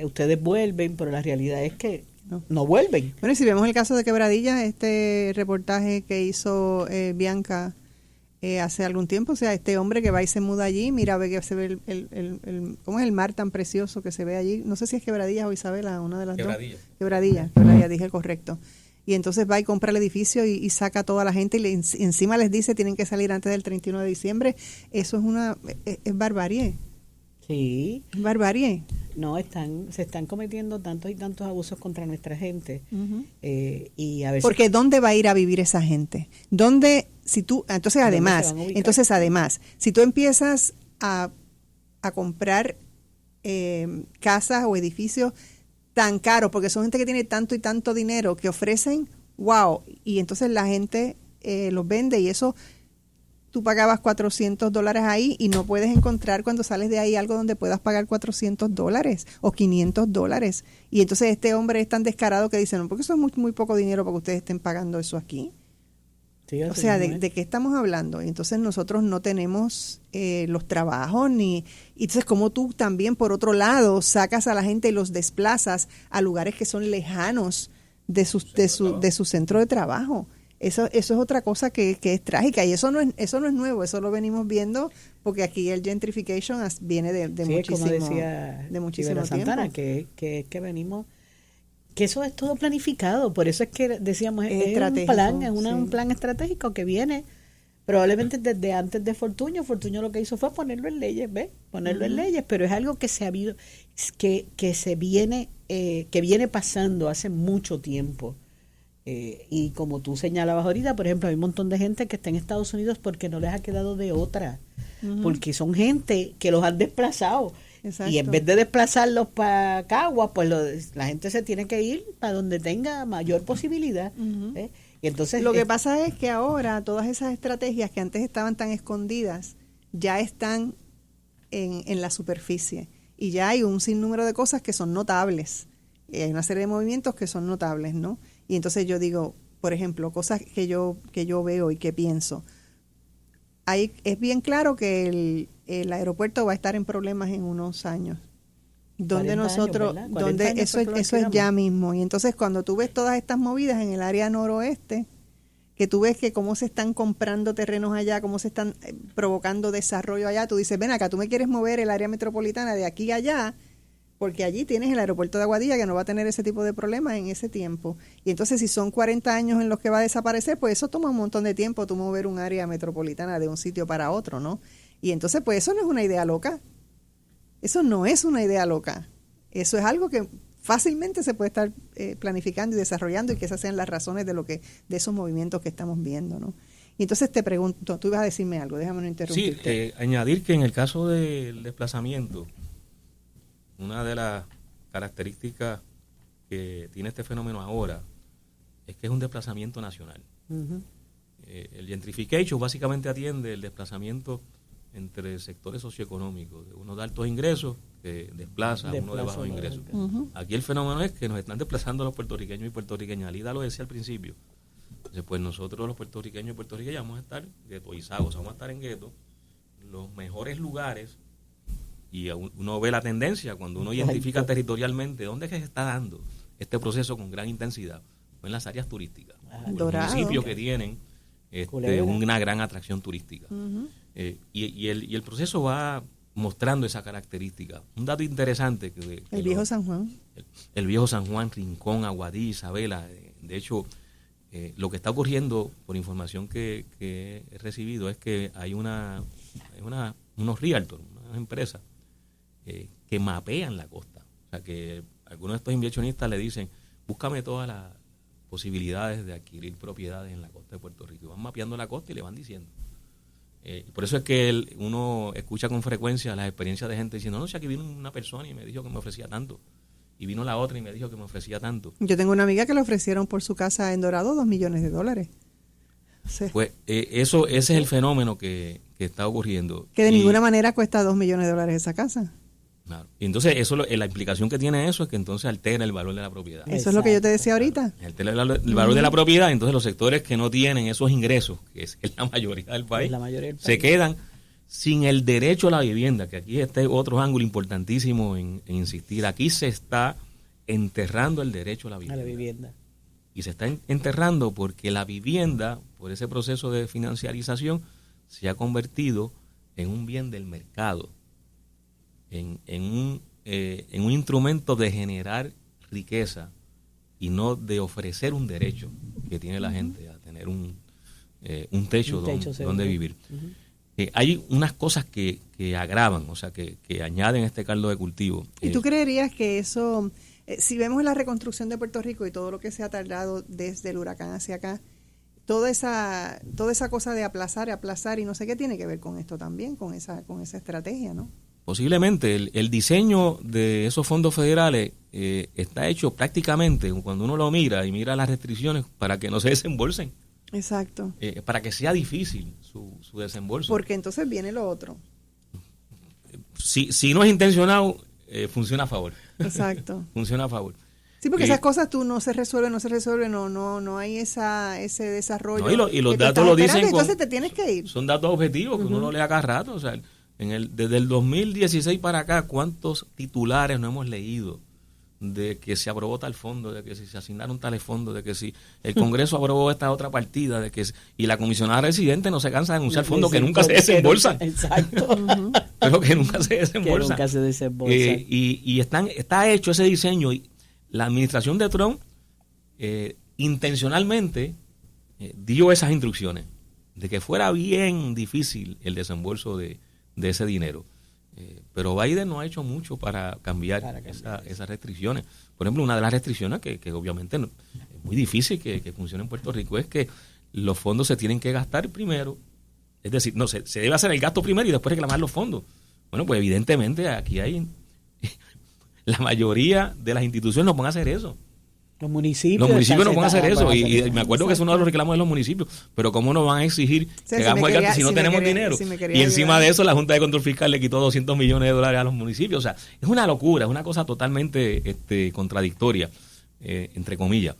ustedes vuelven, pero la realidad es que no vuelven. Bueno, y si vemos el caso de Quebradillas, este reportaje que hizo Bianca hace algún tiempo, o sea, este hombre que va y se muda allí, mira, ve que se ve ¿cómo es el mar tan precioso que se ve allí? No sé si es Quebradillas o Isabela, una de las dos. Quebradillas, dije correcto. Y entonces va y compra el edificio y saca a toda la gente y encima les dice tienen que salir antes del 31 de diciembre. Eso es barbarie. Sí. Es barbarie. No, se están cometiendo tantos y tantos abusos contra nuestra gente. Y a veces, porque ¿dónde va a ir a vivir esa gente? ¿Dónde, entonces además, si tú empiezas a comprar casas o edificios tan caros, porque son gente que tiene tanto y tanto dinero que ofrecen, wow, y entonces la gente los vende y eso, tú pagabas $400 ahí y no puedes encontrar cuando sales de ahí algo donde puedas pagar $400 o $500. Y entonces este hombre es tan descarado que dice, no, porque eso es muy, muy poco dinero para que ustedes estén pagando eso aquí. Sí, o sea, ¿de qué estamos hablando? Y entonces nosotros no tenemos los trabajos y entonces como tú también por otro lado sacas a la gente y los desplazas a lugares que son lejanos de su centro de trabajo. Eso es otra cosa que es trágica y eso no es nuevo, eso lo venimos viendo porque aquí el gentrification viene de muchísimo, como decía de muchísimo tiempo. Santana, que venimos, que eso es todo planificado, por eso es que decíamos es un plan estratégico que viene probablemente desde antes de Fortuño. Fortuño lo que hizo fue ponerlo en leyes, en leyes, pero es algo que se ha habido, que viene pasando hace mucho tiempo. Y como tú señalabas ahorita, por ejemplo, hay un montón de gente que está en Estados Unidos porque no les ha quedado de otra, porque son gente que los han desplazado. Exacto. Y en vez de desplazarlos para Caguas, pues la gente se tiene que ir para donde tenga mayor posibilidad. Y entonces lo que pasa es que ahora todas esas estrategias que antes estaban tan escondidas ya están en la superficie y ya hay un sinnúmero de cosas que son notables. Hay una serie de movimientos que son notables, ¿no? Y entonces yo digo, por ejemplo, cosas que yo veo y que pienso. Es bien claro que el aeropuerto va a estar en problemas en unos años. Donde nosotros, donde eso es ya mismo. Y entonces cuando tú ves todas estas movidas en el área noroeste, que tú ves que cómo se están comprando terrenos allá, cómo se están provocando desarrollo allá, tú dices, ven acá, tú me quieres mover el área metropolitana de aquí a allá, porque allí tienes el aeropuerto de Aguadilla que no va a tener ese tipo de problemas en ese tiempo. Y entonces si son 40 años en los que va a desaparecer, pues eso toma un montón de tiempo, tú mover un área metropolitana de un sitio para otro, ¿no? Y entonces pues eso no es una idea loca. Eso no es una idea loca. Eso es algo que fácilmente se puede estar planificando y desarrollando y que esas sean las razones de esos movimientos que estamos viendo, ¿no? Y entonces te pregunto, tú ibas a decirme algo, déjame no interrumpirte. Sí, añadir que en el caso del desplazamiento, una de las características que tiene este fenómeno ahora es que es un desplazamiento nacional. El gentrification básicamente atiende el desplazamiento entre sectores socioeconómicos, de uno de altos ingresos que desplaza a uno de bajos ingresos. Aquí el fenómeno es que nos están desplazando los puertorriqueños y puertorriqueñas. Alida lo decía al principio. Entonces, pues nosotros los puertorriqueños y puertorriqueñas vamos a estar ghettoizados, vamos a estar en guetos, los mejores lugares. y uno ve la tendencia cuando uno identifica territorialmente dónde es que se está dando este proceso con gran intensidad, en las áreas turísticas, los municipios que tienen una gran atracción turística. Y el proceso va mostrando esa característica. Un dato interesante que el viejo San Juan. El viejo San Juan, Rincón, Aguadí, Isabela. De hecho, lo que está ocurriendo, por información que he recibido, es que hay unos realtors, unas empresas que mapean la costa. O sea, que algunos de estos inversionistas le dicen, búscame todas las posibilidades de adquirir propiedades en la costa de Puerto Rico. Y van mapeando la costa y le van diciendo. Por eso es que uno escucha con frecuencia las experiencias de gente diciendo, no, si aquí vino una persona y me dijo que me ofrecía tanto. Y vino la otra y me dijo que me ofrecía tanto. Yo tengo una amiga que le ofrecieron por su casa en Dorado $2 millones. Sí. Pues ese es el fenómeno que está ocurriendo. Que de ninguna manera cuesta $2 millones esa casa. Claro. Y entonces la implicación que tiene eso es que entonces altera el valor de la propiedad. Eso Exacto. Es lo que yo te decía ahorita. Altera el valor de la propiedad, entonces los sectores que no tienen esos ingresos, que es la mayoría del país, se quedan sin el derecho a la vivienda, que aquí está otro ángulo importantísimo en insistir. Aquí se está enterrando el derecho a la vivienda. Y se está enterrando porque la vivienda, por ese proceso de financiarización, se ha convertido en un bien del mercado. En un instrumento de generar riqueza y no de ofrecer un derecho que tiene la gente a tener un techo donde vivir. Hay unas cosas que agravan, o sea, que añaden este caldo de cultivo. ¿Y tú creerías que eso, si vemos la reconstrucción de Puerto Rico y todo lo que se ha tardado desde el huracán hacia acá, toda esa cosa de aplazar y no sé qué tiene que ver con esto también, con esa estrategia, ¿no? Posiblemente el diseño de esos fondos federales está hecho prácticamente, cuando uno lo mira y mira las restricciones, para que no se desembolsen. Exacto. Para que sea difícil su desembolso. Porque entonces viene lo otro. Si no es intencionado, funciona a favor. Exacto. Funciona a favor. Sí, porque esas cosas no se resuelven, no hay ese desarrollo. No, y los datos lo dicen. Entonces te tienes que ir. Son datos objetivos que uno lo lee a cada rato. O sea, desde el 2016 para acá, ¿cuántos titulares no hemos leído de que se aprobó tal fondo, de que se asignaron tales fondos, de que si el Congreso aprobó esta otra partida, y la comisionada residente no se cansa de anunciar fondos que nunca se desembolsan? Exacto. Pero que nunca se desembolsan. Y está hecho ese diseño, y la administración de Trump intencionalmente dio esas instrucciones de que fuera bien difícil el desembolso de ese dinero. Pero Biden no ha hecho mucho para cambiar esas restricciones. Por ejemplo, una de las restricciones que obviamente es muy difícil que funcione en Puerto Rico es que los fondos se tienen que gastar primero. Es decir, no se debe hacer el gasto primero y después reclamar los fondos. Bueno, pues evidentemente aquí hay la mayoría de las instituciones no van a hacer eso. Los municipios no van a hacer eso. Y me acuerdo que es uno de los reclamos de los municipios. Pero ¿cómo nos van a exigir que hagamos el gasto si no tenemos dinero? Y encima de eso, la Junta de Control Fiscal le quitó $200 millones a los municipios. O sea, es una locura, es una cosa totalmente contradictoria, entre comillas.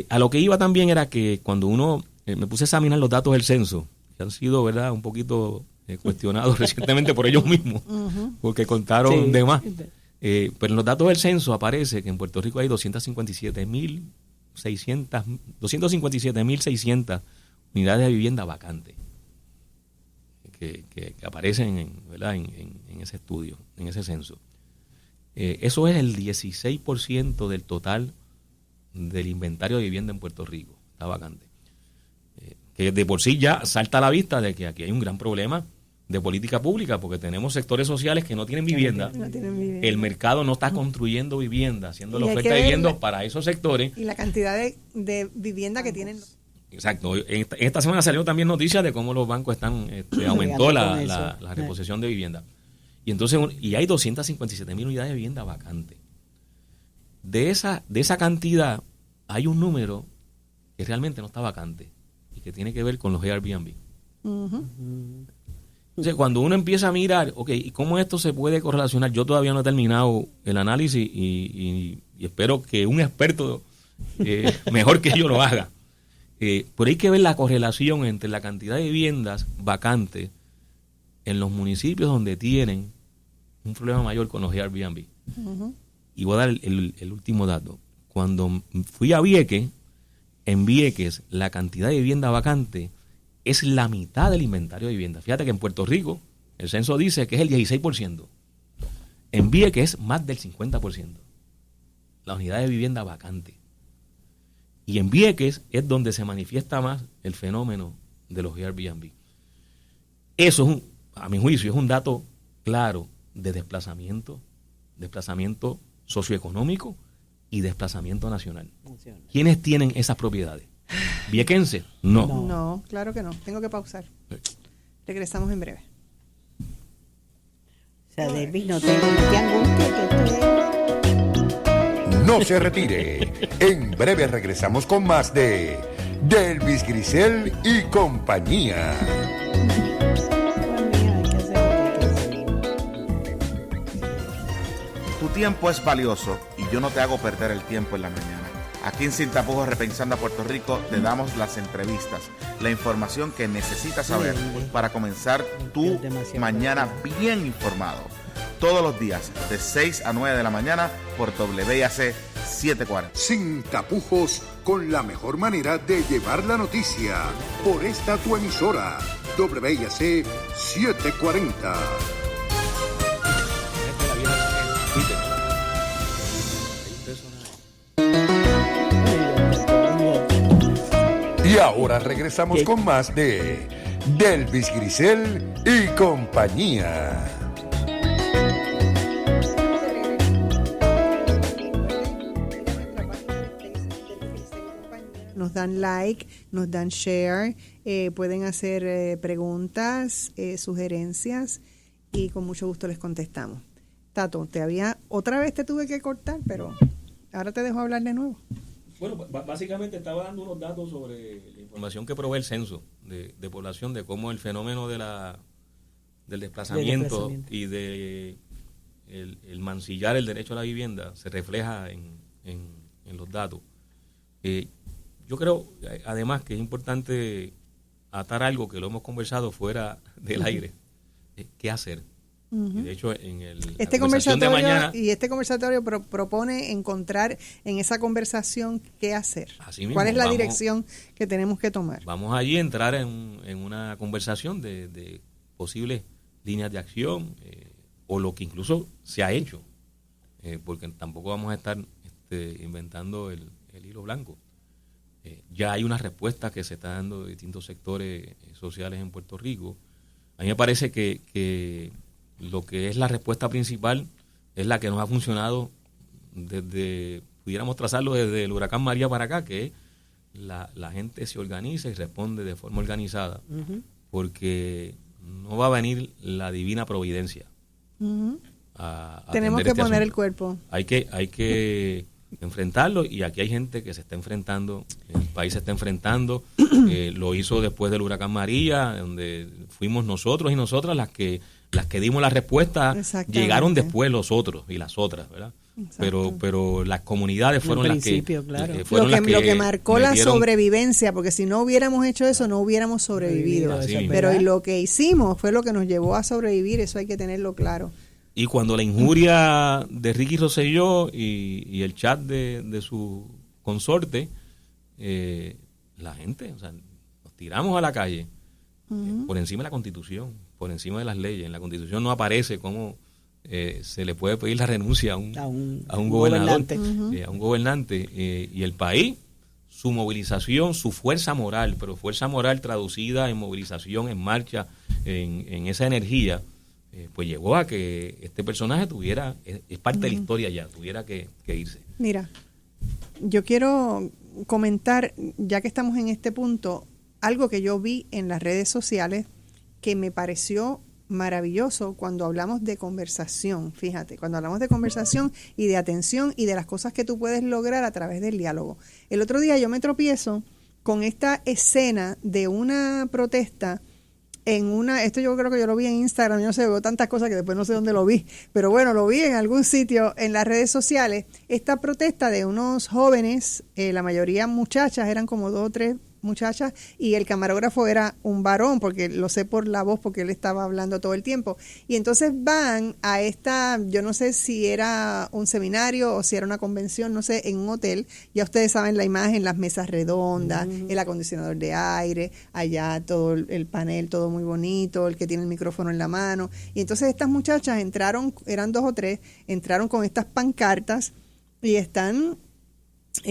A lo que iba también era que cuando uno me puse a examinar los datos del censo, que han sido, ¿verdad?, un poquito cuestionados recientemente por ellos mismos, porque contaron de más. Pero en los datos del censo aparece que en Puerto Rico hay 257.600 unidades de vivienda vacantes que aparecen ¿verdad? En ese estudio, en ese censo. Eso es el 16% del total del inventario de vivienda en Puerto Rico, está vacante. Que de por sí ya salta a la vista de que aquí hay un gran problema de política pública, porque tenemos sectores sociales que no tienen vivienda. El mercado no está construyendo vivienda, haciendo la oferta de vivienda para esos sectores. Y la cantidad de vivienda que tienen. Exacto. Esta semana salió también noticias de cómo los bancos están aumentó la reposición de vivienda. Y entonces hay 257.000 unidades de vivienda vacantes. De esa cantidad hay un número que realmente no está vacante y que tiene que ver con los Airbnb. Entonces, cuando uno empieza a mirar, ¿y cómo esto se puede correlacionar? Yo todavía no he terminado el análisis y espero que un experto mejor que yo lo haga. Pero hay que ver la correlación entre la cantidad de viviendas vacantes en los municipios donde tienen un problema mayor con los Airbnb. Y voy a dar el último dato. Cuando fui a Vieques, en Vieques la cantidad de vivienda vacante es la mitad del inventario de vivienda. Fíjate que en Puerto Rico el censo dice que es el 16%. En Vieques es más del 50%. La unidad de vivienda vacante. Y en Vieques es donde se manifiesta más el fenómeno de los Airbnb. Eso es a mi juicio, es un dato claro de desplazamiento socioeconómico y desplazamiento nacional. ¿Quiénes tienen esas propiedades? ¿Viequenses? No. No, claro que no. Tengo que pausar. Regresamos en breve. O sea, Delvis, no te angusties que esto es... No se retire. En breve regresamos con más de Delvis Grisel y compañía. Tu tiempo es valioso y yo no te hago perder el tiempo en la mañana. Aquí en Sin Tapujos Repensando a Puerto Rico te damos las entrevistas, la información que necesitas saber para comenzar tu mañana bien informado. Todos los días de 6 a 9 de la mañana por WIAC 740. Sin tapujos, con la mejor manera de llevar la noticia. Por esta tu emisora, WIAC 740. Y ahora regresamos con más de Delvis Grisel y compañía. Nos dan like, nos dan share, pueden hacer preguntas, sugerencias y con mucho gusto les contestamos. Tato, otra vez te tuve que cortar, pero ahora te dejo hablar de nuevo. Bueno, básicamente estaba dando unos datos sobre la información que provee el censo de población, de cómo el fenómeno del desplazamiento y de el mancillar el derecho a la vivienda se refleja en los datos. Yo creo, además, que es importante atar algo que lo hemos conversado fuera del aire. ¿Qué hacer? Y de hecho, en este conversatorio propone encontrar en esa conversación qué hacer. ¿Cuál es la dirección que tenemos que tomar? Vamos allí a entrar en una conversación de posibles líneas de acción o lo que incluso se ha hecho, porque tampoco vamos a estar inventando el hilo blanco. Ya hay unas respuestas que se están dando de distintos sectores sociales en Puerto Rico. A mí me parece que lo que es la respuesta principal es la que nos ha funcionado pudiéramos trazarlo desde el huracán María para acá, que la gente se organiza y responde de forma organizada, porque no va a venir la divina providencia. Tenemos que poner el cuerpo. Hay que enfrentarlo, y aquí hay gente que se está enfrentando, el país se está enfrentando, lo hizo después del huracán María, donde fuimos nosotros y nosotras las que dimos la respuesta. Llegaron después los otros y las otras, ¿verdad? Pero las comunidades fueron las que lo que marcó la sobrevivencia, porque si no hubiéramos hecho eso no hubiéramos sobrevivido, pero y lo que hicimos fue lo que nos llevó a sobrevivir, eso hay que tenerlo claro. Y cuando la injuria de Ricky Rosselló y el chat de su consorte, la gente, o sea, nos tiramos a la calle por encima de la Constitución, por encima de las leyes. En la Constitución no aparece cómo se le puede pedir la renuncia a un gobernador, a un gobernante. Y el país, su movilización, su fuerza moral, pero fuerza moral traducida en movilización, en marcha, en esa energía, pues llegó a que este personaje es parte de la historia ya, tuviera que irse. Mira, yo quiero comentar, ya que estamos en este punto, algo que yo vi en las redes sociales que me pareció maravilloso cuando hablamos de conversación. Fíjate, cuando hablamos de conversación y de atención y de las cosas que tú puedes lograr a través del diálogo. El otro día yo me tropiezo con esta escena de una protesta esto yo creo que yo lo vi en Instagram, yo no sé, veo tantas cosas que después no sé dónde lo vi, pero bueno, lo vi en algún sitio en las redes sociales, esta protesta de unos jóvenes, la mayoría muchachas, eran como 2 o 3 muchachas, y el camarógrafo era un varón, porque lo sé por la voz, porque él estaba hablando todo el tiempo. Y entonces van a esta, yo no sé si era un seminario o si era una convención, no sé, en un hotel. Ya ustedes saben la imagen, las mesas redondas, el acondicionador de aire, allá todo el panel, todo muy bonito, el que tiene el micrófono en la mano. Y entonces estas muchachas entraron, eran 2 o 3, entraron con estas pancartas y están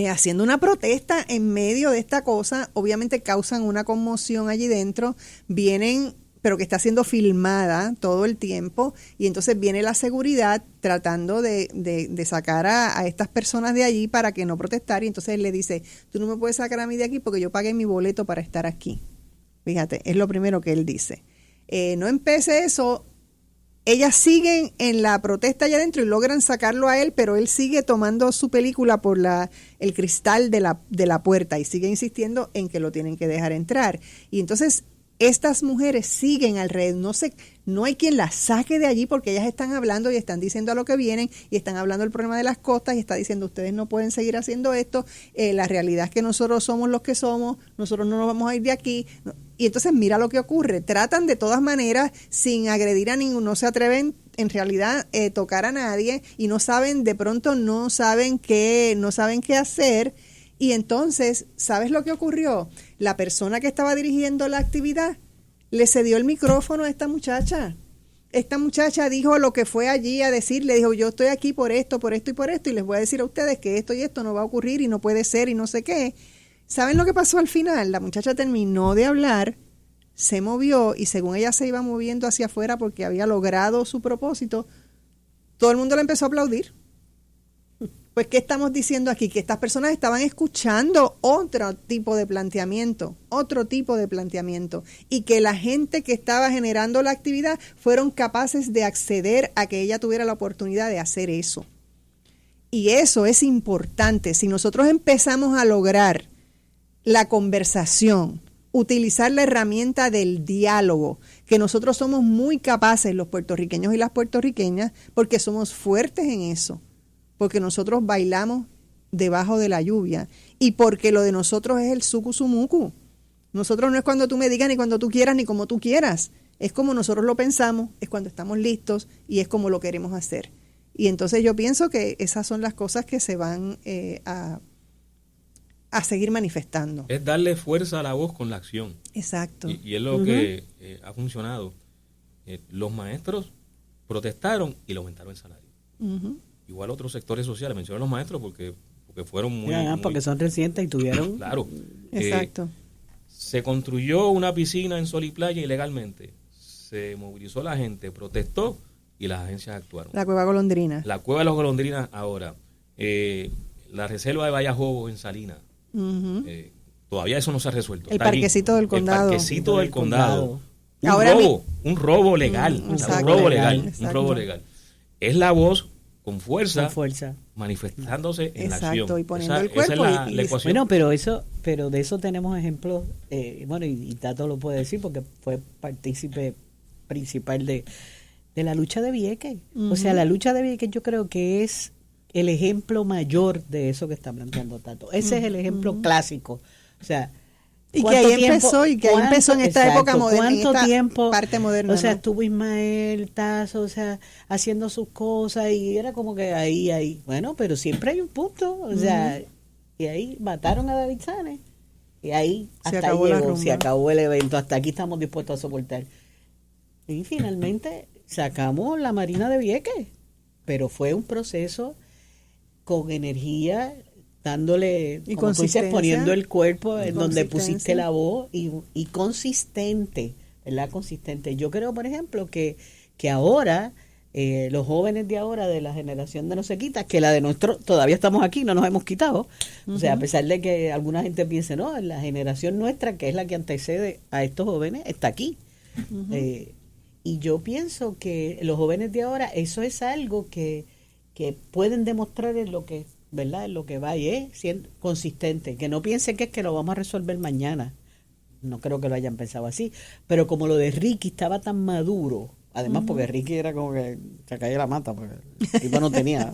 haciendo una protesta en medio de esta cosa. Obviamente causan una conmoción allí dentro, vienen, pero que está siendo filmada todo el tiempo, y entonces viene la seguridad tratando de sacar a estas personas de allí para que no protestar, y entonces él le dice, tú no me puedes sacar a mí de aquí porque yo pagué mi boleto para estar aquí. Fíjate, es lo primero que él dice. No empecé eso. Ellas siguen en la protesta allá adentro y logran sacarlo a él, pero él sigue tomando su película por el cristal de la puerta y sigue insistiendo en que lo tienen que dejar entrar. Y entonces estas mujeres siguen alrededor, no hay quien las saque de allí porque ellas están hablando y están diciendo a lo que vienen y están hablando del problema de las costas y está diciendo ustedes no pueden seguir haciendo esto, la realidad es que nosotros somos los que somos, nosotros no nos vamos a ir de aquí. Y entonces mira lo que ocurre, tratan de todas maneras sin agredir a ninguno, no se atreven en realidad tocar a nadie y no saben, de pronto no saben qué hacer. Y entonces, ¿sabes lo que ocurrió? La persona que estaba dirigiendo la actividad le cedió el micrófono a esta muchacha. Esta muchacha dijo lo que fue allí a decir, le dijo, yo estoy aquí por esto y por esto, y les voy a decir a ustedes que esto y esto no va a ocurrir y no puede ser y no sé qué. ¿Saben lo que pasó al final? La muchacha terminó de hablar, se movió y según ella se iba moviendo hacia afuera porque había logrado su propósito, todo el mundo le empezó a aplaudir. Pues, ¿qué estamos diciendo aquí? Que estas personas estaban escuchando otro tipo de planteamiento, y que la gente que estaba generando la actividad fueron capaces de acceder a que ella tuviera la oportunidad de hacer eso. Y eso es importante. Si nosotros empezamos a lograr la conversación, utilizar la herramienta del diálogo, que nosotros somos muy capaces, los puertorriqueños y las puertorriqueñas, porque somos fuertes en eso. Porque nosotros bailamos debajo de la lluvia y porque lo de nosotros es el suku-sumuku. Nosotros no es cuando tú me digas ni cuando tú quieras ni como tú quieras, es como nosotros lo pensamos, es cuando estamos listos y es como lo queremos hacer. Y entonces yo pienso que esas son las cosas que se van a seguir manifestando. Es darle fuerza a la voz con la acción. Exacto. Y es lo que ha funcionado. Los maestros protestaron y le aumentaron el salario. Igual otros sectores sociales, mencioné a los maestros porque fueron muy... porque son recientes y tuvieron... Claro. Exacto. Se construyó una piscina en Sol y Playa ilegalmente. Se movilizó la gente, protestó y las agencias actuaron. La Cueva Golondrina. La Cueva de los Golondrinas ahora. La reserva de Vallajobo en Salinas. Todavía eso no se ha resuelto. El parquecito del condado. El parquecito del condado. Un robo legal. Un robo legal. Es la voz con fuersa manifestándose en la acción. Y poniendo el cuerpo. Esa es la ecuación. Bueno, pero de eso tenemos ejemplos, y Tato lo puede decir porque fue partícipe principal de la lucha de Vieques. O sea, la lucha de Vieques yo creo que es el ejemplo mayor de eso que está planteando Tato. Ese es el ejemplo clásico. O sea, y que ahí empezó, en esta época moderna, ¿cuánto en esta tiempo, parte moderna? O sea, estuvo Ismael Tazo, o sea, haciendo sus cosas y era como que ahí. Bueno, pero siempre hay un punto, o sea, y ahí mataron a David Sanes y ahí hasta llegó, se acabó el evento, hasta aquí estamos dispuestos a soportar. Y finalmente sacamos la Marina de Vieques, pero fue un proceso con energía, dándole, y como tú dices, poniendo el cuerpo en donde pusiste la voz y consistente, ¿verdad? Consistente. Yo creo, por ejemplo, que ahora, los jóvenes de ahora, de la generación de No Se Quita, que la de nuestro, todavía estamos aquí, no nos hemos quitado. O sea, a pesar de que alguna gente piense, no, la generación nuestra, que es la que antecede a estos jóvenes, está aquí. Y yo pienso que los jóvenes de ahora, eso es algo que pueden demostrar en lo que, ¿verdad? En lo que va y es siendo consistente, que no piensen que es que lo vamos a resolver mañana. No creo que lo hayan pensado así, pero como lo de Ricky estaba tan maduro, además porque Ricky era como que se caía la mata, porque el tipo no tenía,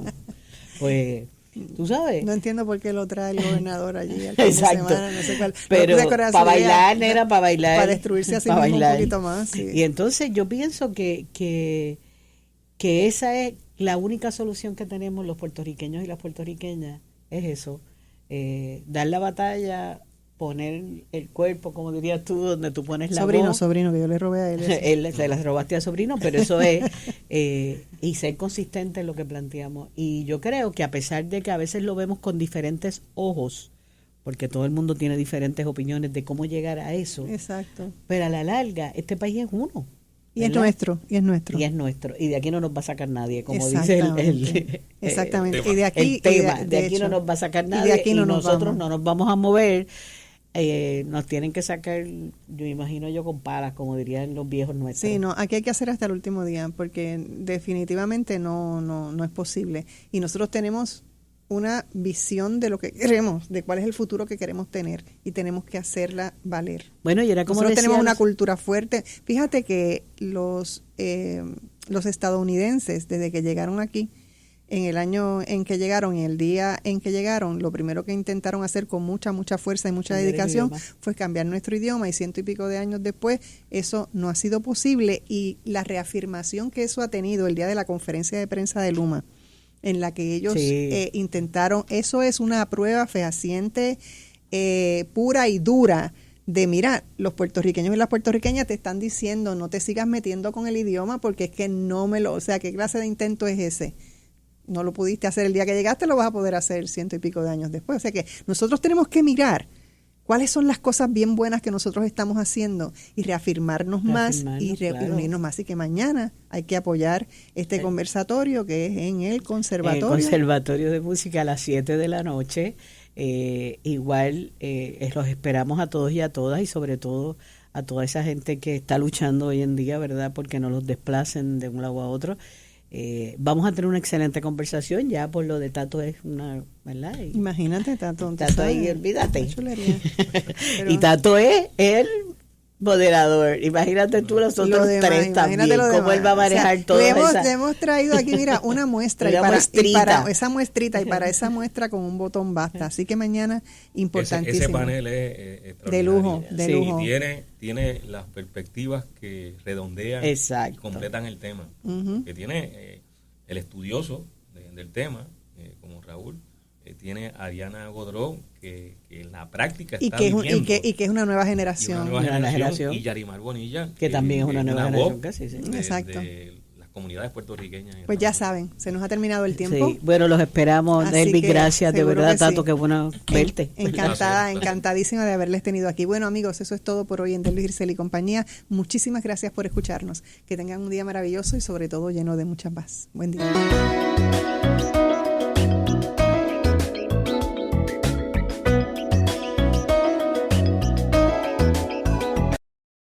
pues ¿Tú sabes? No entiendo por qué lo trae el gobernador allí al Exacto. fin de semana, no sé cuál. Pero para bailar, era para bailar. Para destruirse así mismo un poquito más. Sí. Y entonces yo pienso que esa es la única solución que tenemos los puertorriqueños y las puertorriqueñas, es eso, dar la batalla, poner el cuerpo, como dirías tú, donde tú pones la voz. Sobrino, que yo le robé a él. Él se las robaste a sobrino, pero eso es, y ser consistente en lo que planteamos. Y yo creo que a pesar de que a veces lo vemos con diferentes ojos, porque todo el mundo tiene diferentes opiniones de cómo llegar a eso. Exacto. Pero a la larga, este país es uno. Y es nuestro, y es nuestro. Y es nuestro. Y de aquí no nos va a sacar nadie, como dice exactamente. Y de aquí, el tema. De aquí no nos va a sacar nadie. Y de aquí nosotros no nos vamos a mover. Nos tienen que sacar, yo imagino yo, con palas, como dirían los viejos nuestros. Sí, no, aquí hay que hacer hasta el último día, porque definitivamente no es posible. Y nosotros tenemos una visión de lo que queremos, de cuál es el futuro que queremos tener, y tenemos que hacerla valer. Bueno, y era como nosotros tenemos una cultura fuerte. Fíjate que los estadounidenses, desde que llegaron aquí, en el año en que llegaron y el día en que llegaron, lo primero que intentaron hacer con mucha fuerza y mucha dedicación fue cambiar nuestro idioma, y 100 y pico de años después eso no ha sido posible, y la reafirmación que eso ha tenido el día de la conferencia de prensa de Luma, en la que ellos intentaron, eso es una prueba fehaciente, pura y dura, de mira, los puertorriqueños y las puertorriqueñas te están diciendo no te sigas metiendo con el idioma, porque es que o sea, ¿qué clase de intento es ese? No lo pudiste hacer el día que llegaste, lo vas a poder hacer 100 y pico de años después. O sea que nosotros tenemos que mirar cuáles son las cosas bien buenas que nosotros estamos haciendo y reafirmarnos más y reunirnos más. Así que mañana hay que apoyar este conversatorio que es en el Conservatorio. El Conservatorio de Música a las 7 de la noche. Igual los esperamos a todos y a todas, y sobre todo a toda esa gente que está luchando hoy en día, ¿verdad? Porque no los desplacen de un lado a otro. Vamos a tener una excelente conversación. Ya por lo de Tato es una, ¿verdad? Imagínate, Tato ahí, olvídate. Y Tato es el moderador. Imagínate tú los otros tres también, cómo él va a manejar todo eso. Le hemos traído aquí, mira, una muestra, y para esa muestrita, y para esa muestra con un botón basta. Así que mañana, importantísimo. Ese panel es de lujo, de lujo. Y tiene las perspectivas que redondean y completan el tema. Que tiene el estudioso del tema, como Raúl, tiene a Ariana Godró, que en la práctica está viviendo. Y que es una nueva generación. Y Yarimar Bonilla, que también es una nueva generación casi. Exacto. De las comunidades puertorriqueñas. Pues ya saben, se nos ha terminado el tiempo. Sí. Bueno, los esperamos, Delvis, gracias, de verdad, Tato, qué bueno verte. Encantadísima de haberles tenido aquí. Bueno, amigos, eso es todo por hoy en Delvis Grisel y compañía. Muchísimas gracias por escucharnos. Que tengan un día maravilloso y sobre todo lleno de mucha paz. Buen día.